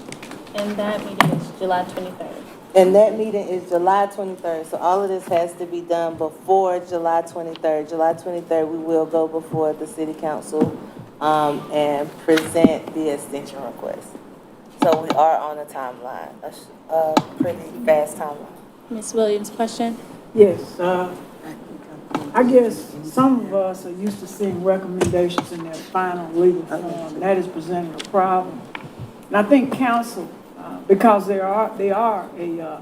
And that meeting is July 23rd. And that meeting is July 23rd, so all of this has to be done before July 23rd. July 23rd, we will go before the city council and present the extension request. So we are on a timeline, a pretty fast timeline. Ms. Williams, question? Yes, I guess some of us are used to seeing recommendations in their final legal form, and that is presenting a problem. And I think council, because they are a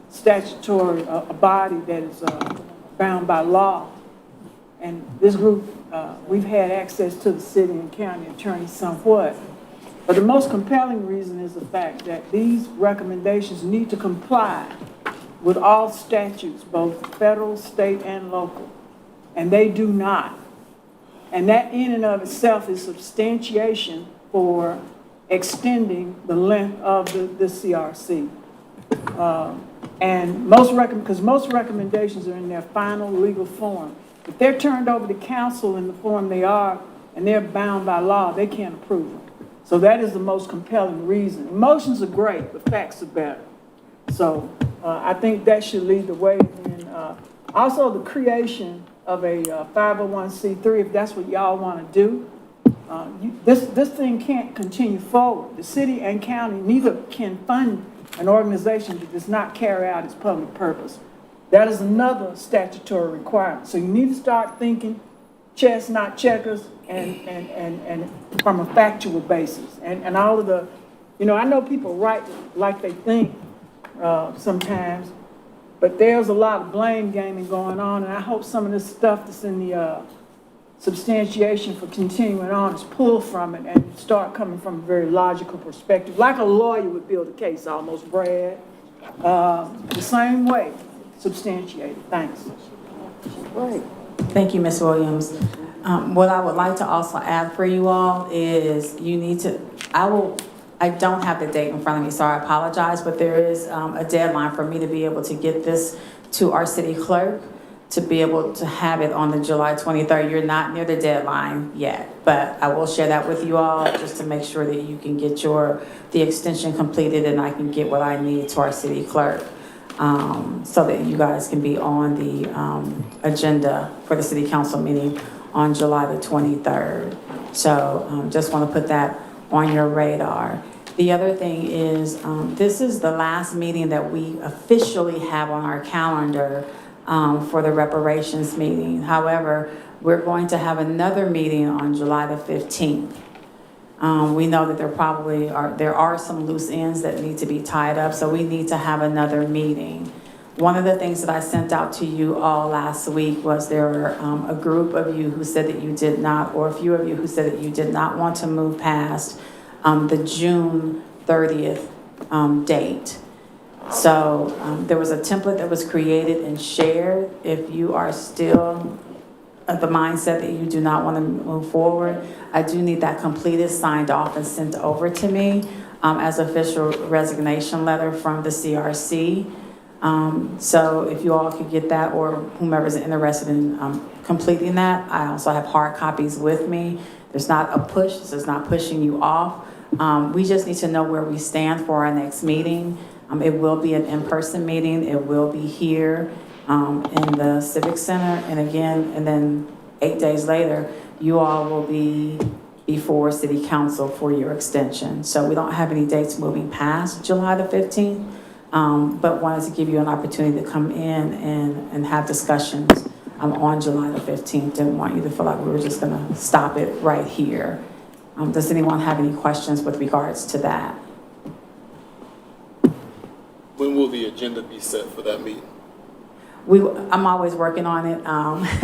statutory, a body that is bound by law, and this group, we've had access to the city and county attorney somewhat, but the most compelling reason is the fact that these recommendations need to comply with all statutes, both federal, state, and local, and they do not. And that in and of itself is substantiation for extending the length of the CRC. And because most recommendations are in their final legal form. If they're turned over to council in the form they are, and they're bound by law, they can't approve them. So that is the most compelling reason. Emotions are great, but facts are better. So I think that should lead the way. And also the creation of a 501c3, if that's what y'all want to do. This thing can't continue forward. The city and county neither can fund an organization that does not carry out its public purpose. That is another statutory requirement. So you need to start thinking chess, not checkers, and from a factual basis. And all of the, I know people write like they think sometimes, but there's a lot of blame gaming going on, and I hope some of this stuff that's in the substantiation for continuing on is pulled from it and start coming from a very logical perspective, like a lawyer would build a case almost, Brad. The same way, substantiated. Thanks. Right. Thank you, Ms. Williams. What I would like to also add for you all is I don't have the date in front of me, so I apologize, but there is a deadline for me to be able to get this to our city clerk, to be able to have it on the July 23rd. You're not near the deadline yet, but I will share that with you all just to make sure that you can get the extension completed and I can get what I need to our city clerk so that you guys can be on the agenda for the city council meeting on July the 23rd. So just want to put that on your radar. The other thing is this is the last meeting that we officially have on our calendar for the reparations meeting. However, we're going to have another meeting on July the 15th. We know that there are some loose ends that need to be tied up, so we need to have another meeting. One of the things that I sent out to you all last week was there were a group of you who said that you did not, or a few of you who said that you did not want to move past the June 30th date. So there was a template that was created and shared. If you are still of the mindset that you do not want to move forward, I do need that completed, signed off, and sent over to me as official resignation letter from the CRC. So if you all could get that, or whomever's interested in completing that, I also have hard copies with me. There's not a push, this is not pushing you off. We just need to know where we stand for our next meeting. It will be an in-person meeting. It will be here in the Civic Center. And again, and then 8 days later, you all will be before City Council for your extension. So we don't have any dates moving past July the 15th, but wanted to give you an opportunity to come in and have discussions on July the 15th. Didn't want you to feel like we were just gonna stop it right here. Does anyone have any questions with regards to that? When will the agenda be set for that meeting? I'm always working on it,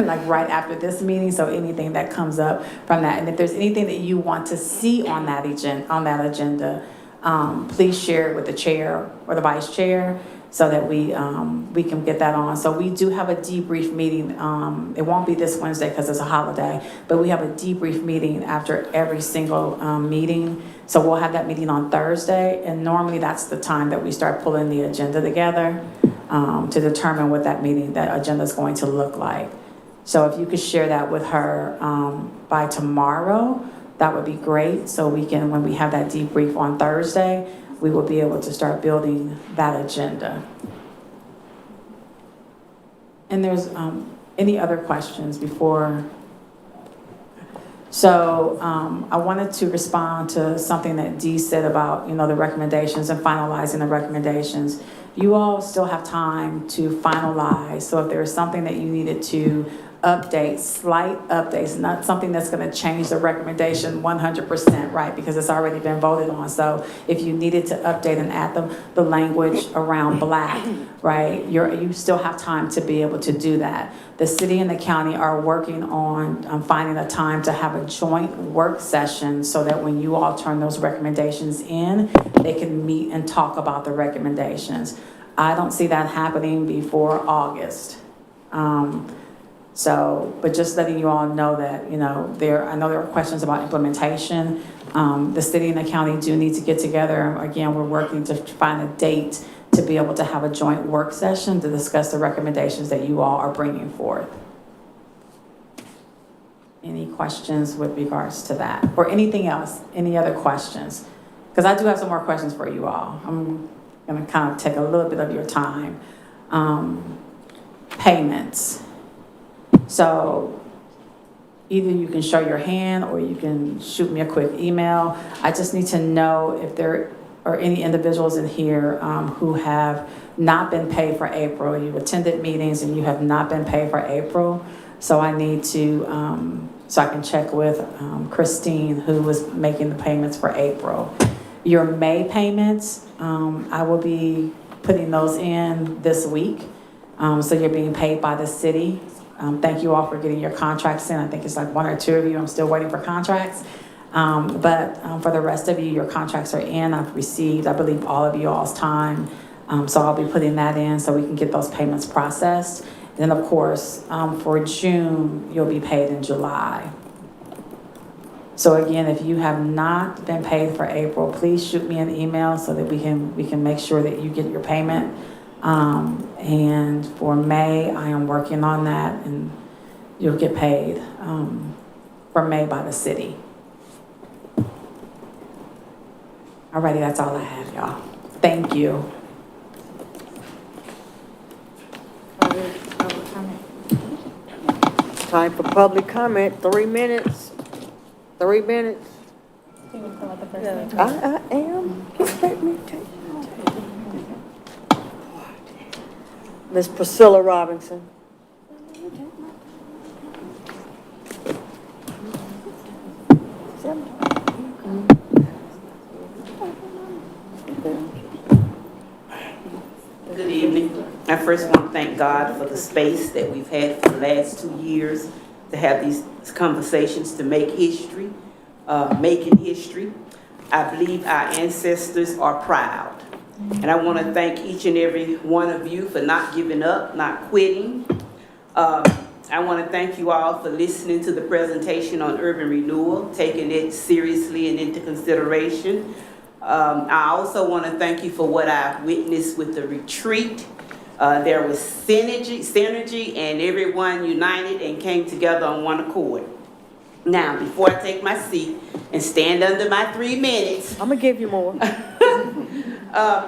like right after this meeting, so anything that comes up from that. And if there's anything that you want to see on that agenda, please share it with the chair or the vice chair so that we can get that on. So we do have a debrief meeting. It won't be this Wednesday because it's a holiday, but we have a debrief meeting after every single meeting. So we'll have that meeting on Thursday, and normally that's the time that we start pulling the agenda together to determine what that agenda is going to look like. So if you could share that with her by tomorrow, that would be great. So we can, when we have that debrief on Thursday, we will be able to start building that agenda. And there's any other questions before? So I wanted to respond to something that Dee said about, the recommendations and finalizing the recommendations. You all still have time to finalize. So if there is something that you needed to update, slight updates, not something that's going to change the recommendation 100%, right? Because it's already been voted on. So if you needed to update and add the language around Black, right, you still have time to be able to do that. The city and the county are working on finding a time to have a joint work session so that when you all turn those recommendations in, they can meet and talk about the recommendations. I don't see that happening before August. But just letting you all know that, I know there are questions about implementation. The city and the county do need to get together. Again, we're working to find a date to be able to have a joint work session to discuss the recommendations that you all are bringing forth. Any questions with regards to that? Or anything else? Any other questions? Because I do have some more questions for you all. I'm going to kind of take a little bit of your time. Payments. So either you can show your hand or you can shoot me a quick email. I just need to know if there are any individuals in here who have not been paid for April. You've attended meetings and you have not been paid for April. So I need to, so I can check with Christine, who was making the payments for April. Your May payments, I will be putting those in this week. So you're being paid by the city. Thank you all for getting your contracts in. I think it's like 1 or 2 of you. I'm still waiting for contracts. But for the rest of you, your contracts are in. I've received, I believe, all of you all's time. So I'll be putting that in so we can get those payments processed. And then, of course, for June, you'll be paid in July. So again, if you have not been paid for April, please shoot me an email so that we can make sure that you get your payment. And for May, I am working on that, and you'll get paid for May by the city. Alrighty, that's all I have, y'all. Thank you. Time for public comment, 3 minutes. 3 minutes. I am. Just let me take Miss Priscilla Robinson. Good evening. I first want to thank God for the space that we've had for the last 2 years to have these conversations to make history, making history. I believe our ancestors are proud. And I want to thank each and every one of you for not giving up, not quitting. I want to thank you all for listening to the presentation on urban renewal, taking it seriously and into consideration. I also want to thank you for what I've witnessed with the retreat. There was synergy, and everyone united and came together on one accord. Now, before I take my seat and stand under my 3 minutes, I'm gonna give you more.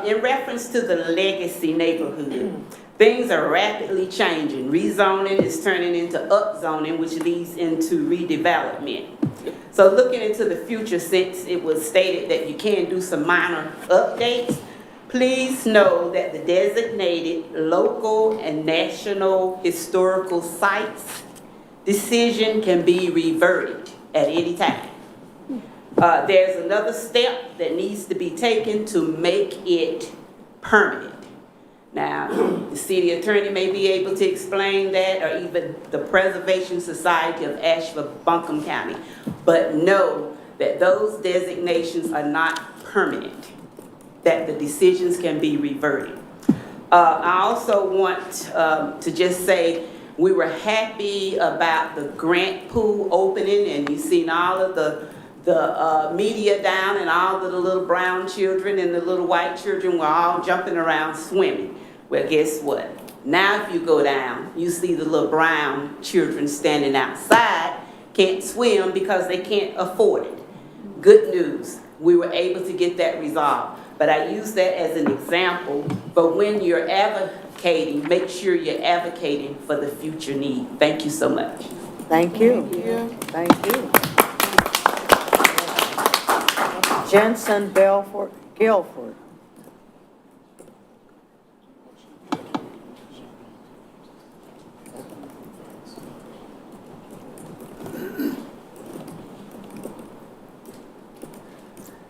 in reference to the legacy neighborhood, things are rapidly changing. Rezoning is turning into upzoning, which leads into redevelopment. So looking into the future, since it was stated that you can do some minor updates, please know that the designated local and national historical sites decision can be reverted at any time. There's another step that needs to be taken to make it permanent. Now, the city attorney may be able to explain that, or even the Preservation Society of Asheville, Buncombe County. But know that those designations are not permanent, that the decisions can be reverted. I also want to just say we were happy about the grant pool opening, and you've seen all of the media down, and all of the little brown children and the little white children were all jumping around swimming. Well, guess what? Now if you go down, you see the little brown children standing outside, can't swim because they can't afford it. Good news, we were able to get that resolved. But I use that as an example, but when you're advocating, make sure you're advocating for the future need. Thank you so much. Thank you. Thank you. Jensen Guilford.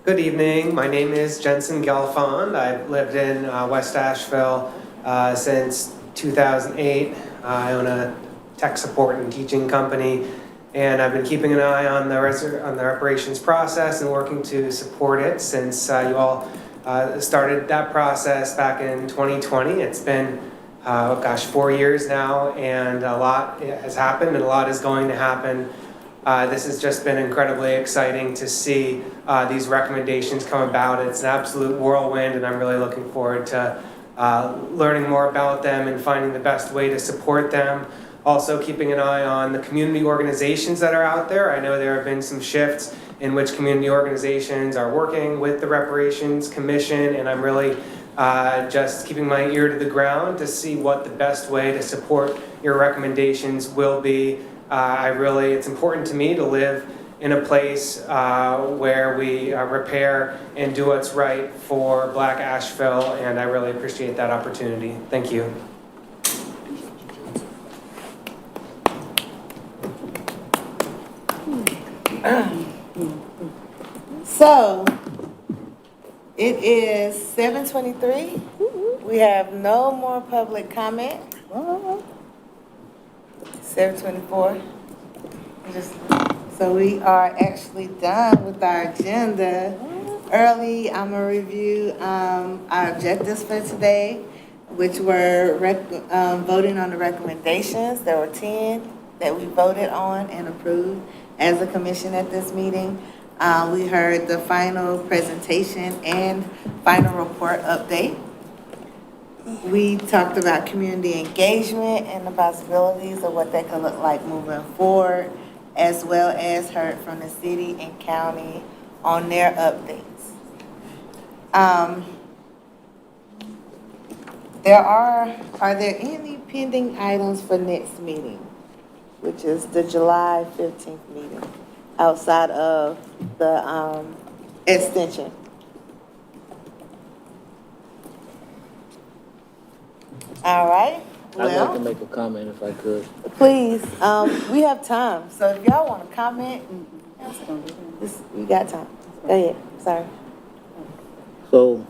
Good evening. My name is Jensen Gelfond. I've lived in West Asheville since 2008. I own a tech support and teaching company, and I've been keeping an eye on the reparations process and working to support it since you all started that process back in 2020. It's been, 4 years now, and a lot has happened and a lot is going to happen. This has just been incredibly exciting to see these recommendations come about. It's an absolute whirlwind, and I'm really looking forward to learning more about them and finding the best way to support them. Also keeping an eye on the community organizations that are out there. I know there have been some shifts in which community organizations are working with the Reparations Commission, and I'm really just keeping my ear to the ground to see what the best way to support your recommendations will be. It's important to me to live in a place where we repair and do what's right for Black Asheville, and I really appreciate that opportunity. Thank you. So, it is 7:23. We have no more public comment. 7:24. So we are actually done with our agenda. Early, I'm gonna review our objectives for today, which were voting on the recommendations. There were 10 that we voted on and approved as a commission at this meeting. We heard the final presentation and final report update. We talked about community engagement and the possibilities of what that could look like moving forward, as well as heard from the city and county on their updates. Are there any pending items for next meeting, which is the July 15th meeting, outside of the extension? All right. I'd like to make a comment if I could. Please, we have time, so if y'all want to comment, we got time. Go ahead, sorry. So,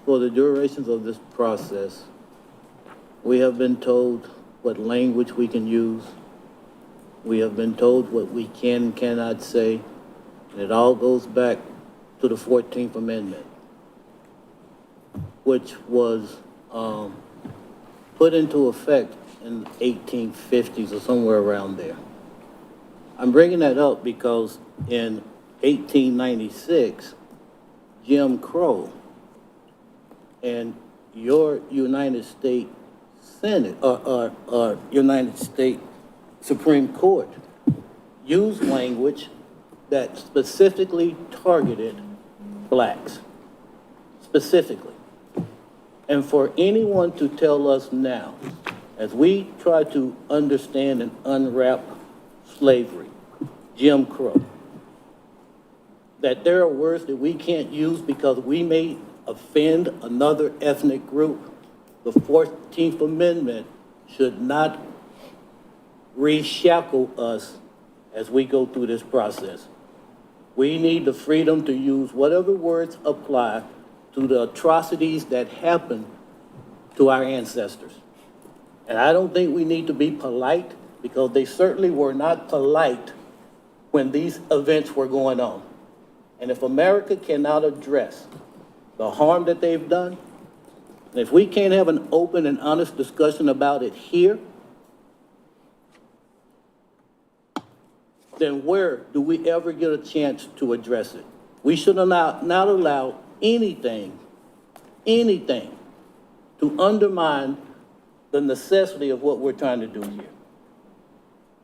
for the durations of this process, we have been told what language we can use. We have been told what we can and cannot say. And it all goes back to the 14th Amendment, which was put into effect in the 1850s or somewhere around there. I'm bringing that up because in 1896, Jim Crow and your United States Senate, or United States Supreme Court used language that specifically targeted blacks, specifically. And for anyone to tell us now, as we try to understand and unwrap slavery, Jim Crow, that there are words that we can't use because we may offend another ethnic group, the 14th Amendment should not reshackle us as we go through this process. We need the freedom to use whatever words apply to the atrocities that happened to our ancestors. And I don't think we need to be polite, because they certainly were not polite when these events were going on. And if America cannot address the harm that they've done, and if we can't have an open and honest discussion about it here, then where do we ever get a chance to address it? We should not allow anything to undermine the necessity of what we're trying to do here.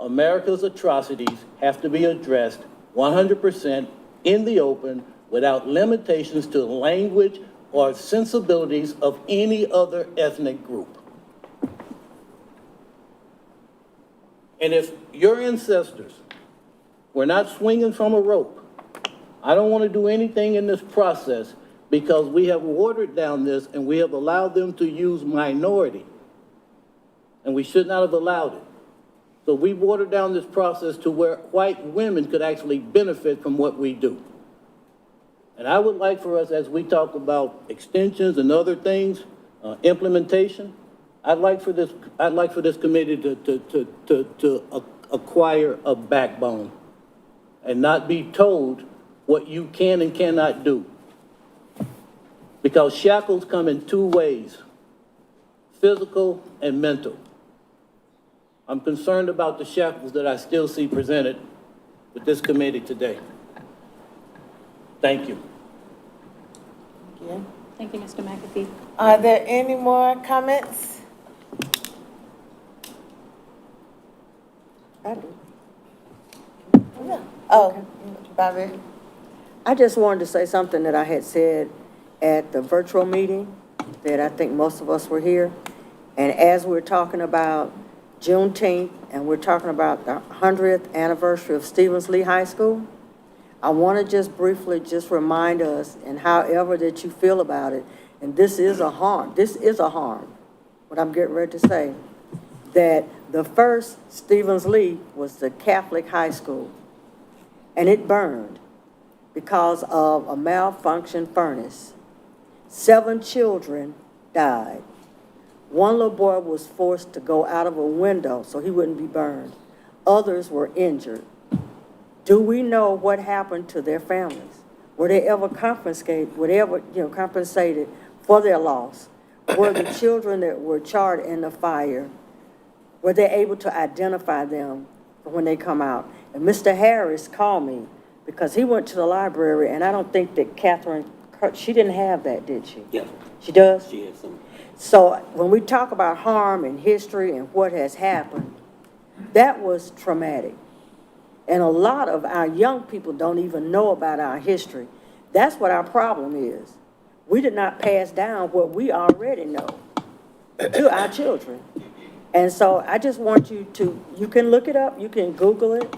America's atrocities have to be addressed 100% in the open, without limitations to language or sensibilities of any other ethnic group. And if your ancestors were not swinging from a rope, I don't want to do anything in this process, because we have watered down this and we have allowed them to use minority. And we should not have allowed it. So we watered down this process to where white women could actually benefit from what we do. And I would like for us, as we talk about extensions and other things, implementation, I'd like for this committee to acquire a backbone and not be told what you can and cannot do. Because shackles come in two ways, physical and mental. I'm concerned about the shackles that I still see presented with this committee today. Thank you. Yeah. Thank you, Mr. McAfee. Are there any more comments? I do. Oh, Bobby. I just wanted to say something that I had said at the virtual meeting, that I think most of us were here. And as we're talking about Juneteenth, and we're talking about the 100th anniversary of Stevens Lee High School, I want to just briefly just remind us, and however that you feel about it, and this is a harm, what I'm getting ready to say, that the first Stevens Lee was the Catholic high school, and it burned because of a malfunctioned furnace. 7 children died. One little boy was forced to go out of a window so he wouldn't be burned. Others were injured. Do we know what happened to their families? Were they ever compensated for their loss? Were the children that were charred in the fire, were they able to identify them when they come out? And Mr. Harris called me because he went to the library, and I don't think that Catherine, she didn't have that, did she? Yeah. She does? She has some. So when we talk about harm and history and what has happened, that was traumatic. And a lot of our young people don't even know about our history. That's what our problem is. We did not pass down what we already know to our children. And so I just want you can look it up, you can Google it,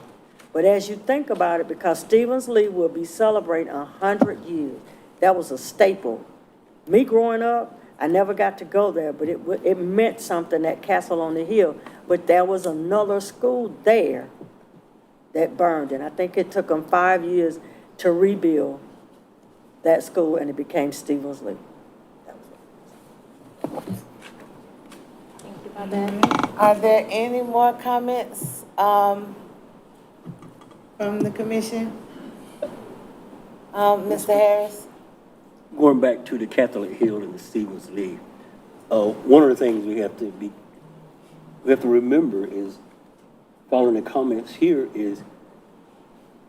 but as you think about it, because Stevens Lee will be celebrating 100 years, that was a staple. Me growing up, I never got to go there, but it meant something, that castle on the hill. But there was another school there that burned, and I think it took them 5 years to rebuild that school, and it became Stevens Lee. Thank you, Bobette. Are there any more comments from the commission? Mr. Harris? Going back to the Catholic Hill and the Stevens League, one of the things we have to remember is, following the comments here, is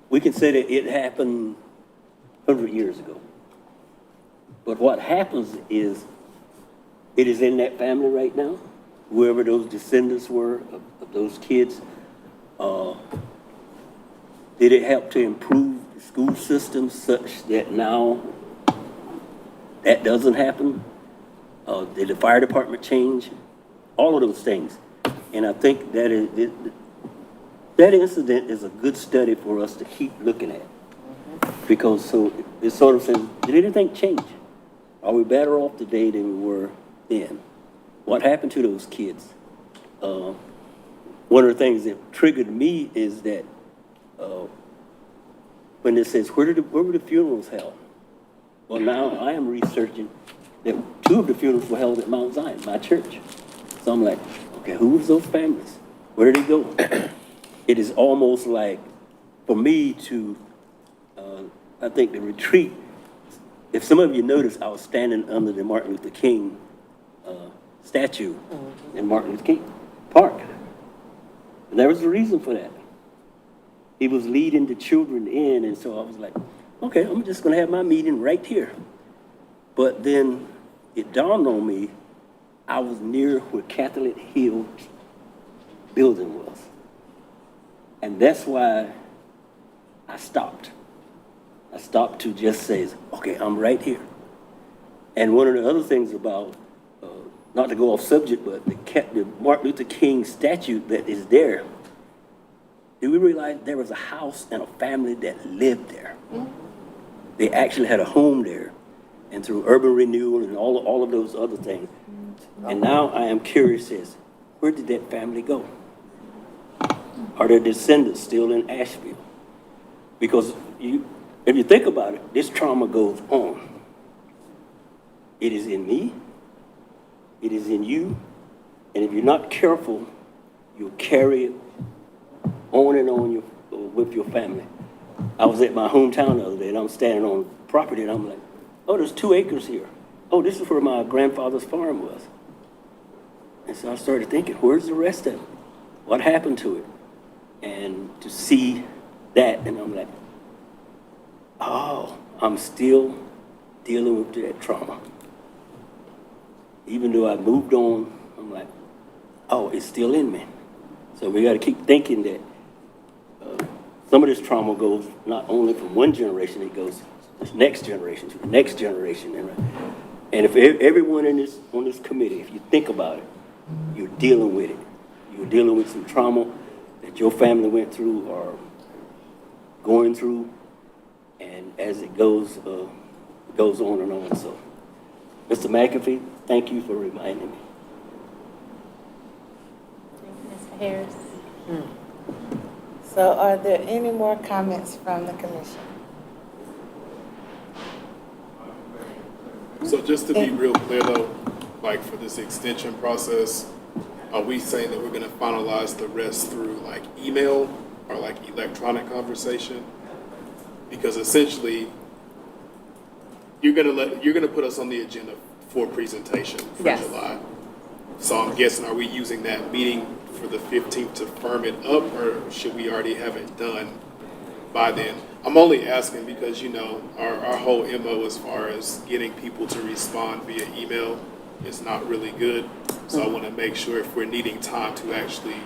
we can say that it happened 100 years ago. But what happens is, it is in that family right now, whoever those descendants were of those kids. Did it help to improve the school system such that now that doesn't happen? Did the fire department change? All of those things. And I think that that incident is a good study for us to keep looking at. Because so it sort of says, did anything change? Are we better off today than we were then? What happened to those kids? One of the things that triggered me is that when it says, where were the funerals held? Well, now I am researching that 2 of the funerals were held at Mount Zion, my church. So I'm like, okay, who was those families? Where did they go? It is almost like, for me to, I think the retreat, if some of you noticed, I was standing under the Martin Luther King statue in Martin Luther King Park. And there was a reason for that. He was leading the children in, and so I was like, okay, I'm just gonna have my meeting right here. But then it dawned on me, I was near where Catholic Hill building was. And that's why I stopped. I stopped to just say, okay, I'm right here. And one of the other things about, not to go off subject, but the Martin Luther King statue that is there, did we realize there was a house and a family that lived there? They actually had a home there, and through urban renewal and all of those other things. And now I am curious as, where did that family go? Are their descendants still in Asheville? Because if you think about it, this trauma goes on. It is in me, it is in you, and if you're not careful, you'll carry it on and on with your family. I was at my hometown the other day, and I'm standing on property, and I'm like, oh, there's 2 acres here. Oh, this is where my grandfather's farm was. And so I started thinking, where's the rest of it? What happened to it? And to see that, and I'm like, oh, I'm still dealing with that trauma. Even though I moved on, I'm like, oh, it's still in me. So we got to keep thinking that some of this trauma goes not only from one generation, it goes to the next generation, to the next generation. And if everyone on this committee, if you think about it, you're dealing with it. You're dealing with some trauma that your family went through or going through, and as it goes on and on. So, Mr. McAfee, thank you for reminding me. Mr. Harris. So are there any more comments from the commission? So just to be real clear though, like for this extension process, are we saying that we're gonna finalize the rest through like email or like electronic conversation? Because essentially, you're gonna put us on the agenda for presentation for July. So I'm guessing, are we using that meeting for the 15th to firm it up, or should we already have it done by then? I'm only asking because, you know, our whole MO as far as getting people to respond via email is not really good. So I want to make sure if we're needing time to actually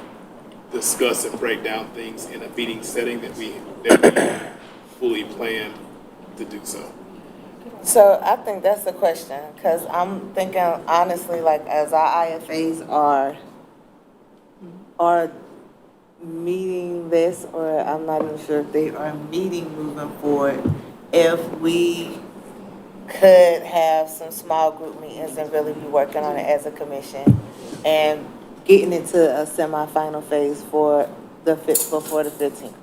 discuss and break down things in a meeting setting that we fully plan to do so. So I think that's the question, because I'm thinking honestly, like as our IFAs are meeting this, or I'm not even sure if they are meeting moving forward, if we could have some small group meetings and really be working on it as a commission and getting into a semifinal phase before the 15th.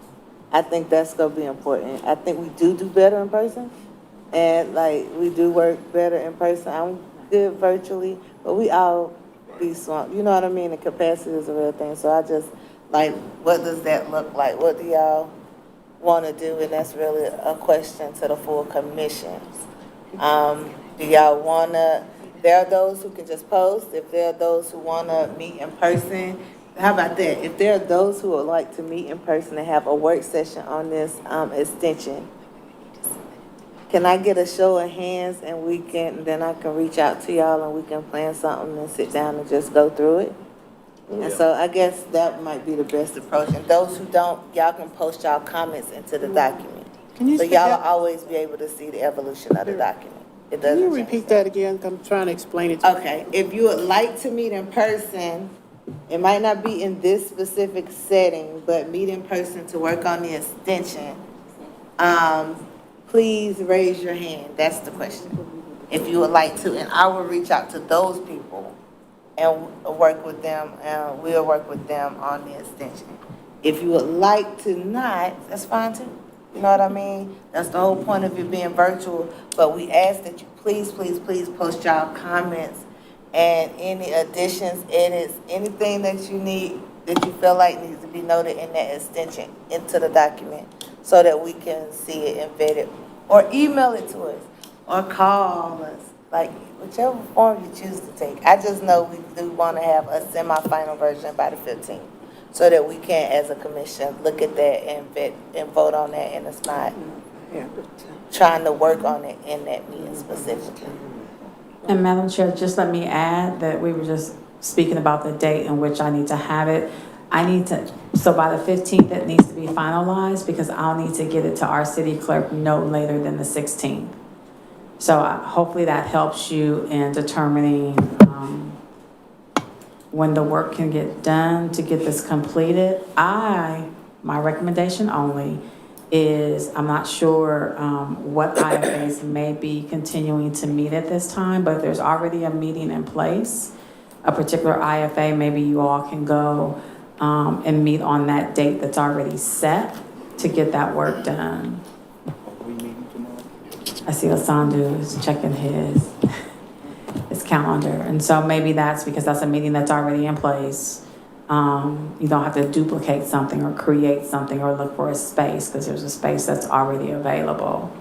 I think that's gonna be important. I think we do better in person, and like we do work better in person. I'm good virtually, but we all be swamped. You know what I mean? The capacity is a real thing. So I just like, what does that look like? What want to do, and that's really a question to the full commission. Do y'all want to, there are those who can just post, if there are those who want to meet in person, how about that? If there are those who would like to meet in person and have a work session on this extension, can I get a show of hands and we can, then I can reach out to y'all and we can plan something and sit down and just go through it? And so I guess that might be the best approach. And those who don't, y'all can post y'all comments into the document. So y'all will always be able to see the evolution of the document. It doesn't Can you change. repeat that again? I'm trying to explain it to Okay, if you would like to meet in person, it might not be in this specific setting, but meet in person to work on the extension, please raise your hand. That's the question. If you would like to, and I will reach out to those people and work with them, and we'll work with them on the extension. If you would like to not, that's fine too. You know what I mean? That's the whole point of it being virtual, but we ask that you please, please, please post y'all comments and any additions, edits, anything that you need, that you feel like needs to be noted in that extension into the document so that we can see it and vet it, or email it to us, or call us, like whichever form you choose to take. I just know we do want to have a semi-final version by the 15th. So that we can, as a commission, look at that and vet and vote on that, and it's not trying to work on it in that meeting specifically. And Madam Chair, just let me add that we were just speaking about the date in which I need to have it. So by the 15th, it needs to be finalized because I'll need to get it to our city clerk no later than the 16th. So hopefully that helps you in determining when the work can get done to get this completed. My recommendation only is, I'm not sure what IFAs may be continuing to meet at this time, but if there's already a meeting in place, a particular IFA, maybe you all can go and meet on that date that's already set to get that work done. I see Asandu is checking his calendar. And so maybe that's because that's a meeting that's already in place. You don't have to duplicate something or create something or look for a space because there's a space that's already available.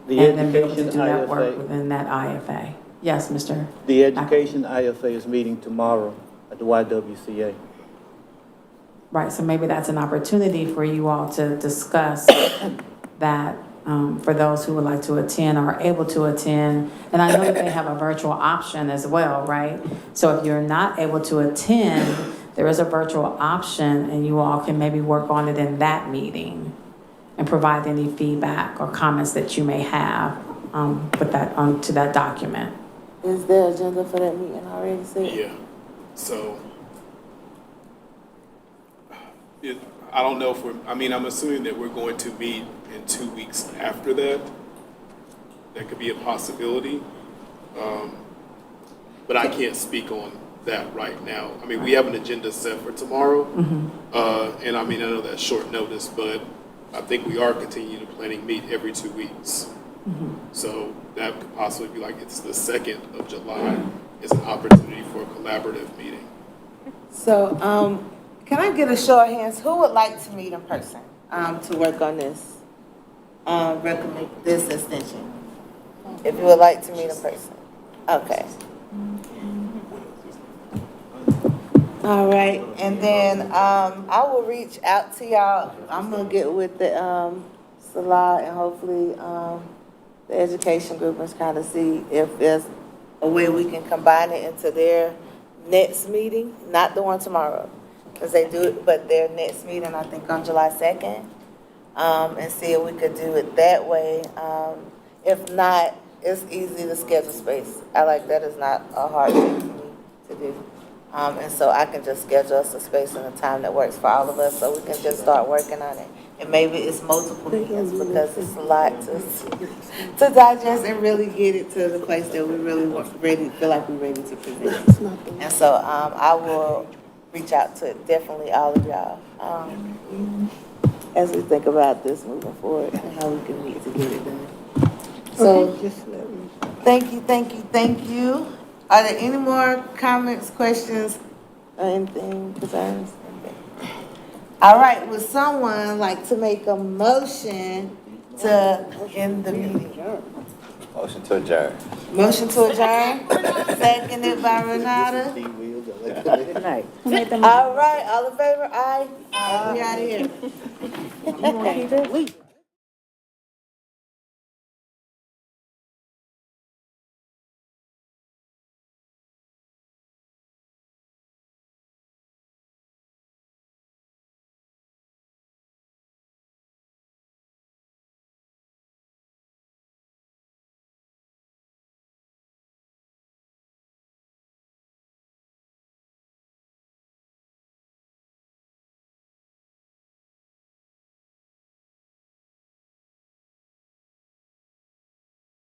The and then be able to education do that work IFA, within that IFA. Yes, Mr. the education IFA is meeting tomorrow at the YWCA. Right, so maybe that's an opportunity for you all to discuss that for those who would like to attend or are able to attend. And I know that they have a virtual option as well, right? So if you're not able to attend, there is a virtual option and you all can maybe work on it in that meeting and provide any feedback or comments that you may have put that onto that document. Is there agenda for that meeting already set? Yeah, so, I don't know if I'm assuming that we're going to meet in 2 weeks after that. That could be a possibility. But I can't speak on that right now. I mean, we have an agenda set for tomorrow. And I know that's short notice, but I think we are continuing to planning meet every 2 weeks. So that could possibly be like, it's the 2nd of July is an opportunity for a collaborative meeting. So, can I get a show of hands? Who would like to meet in person to work on this? Recommend this extension. If you would like to meet in person. Okay. All right, and then I will reach out to y'all. I'm gonna get with the Salah and hopefully the education group and kind of see if there's a way we can combine it into their next meeting, not the one tomorrow, because they do it, but their next meeting, I think on July 2nd, and see if we could do it that way. If not, it's easy to schedule space. That is not a hard thing for me to do. And so I can just schedule us a space and a time that works for all of us so we can just start working on it. And maybe it's multiple meetings because it's a lot to digest and really get it to the place that we really feel like we're ready to present. And so I will reach out to definitely all of y'all as we think about this moving forward and how we can meet to get it done. So thank you. Are there any more comments, questions, or anything, concerns? All right, would someone like to make a motion to end the meeting? Motion to adjourn. Motion to adjourn, seconded by Renata. Good night. All right, all in favor, aye. We out of here. You want to keep it?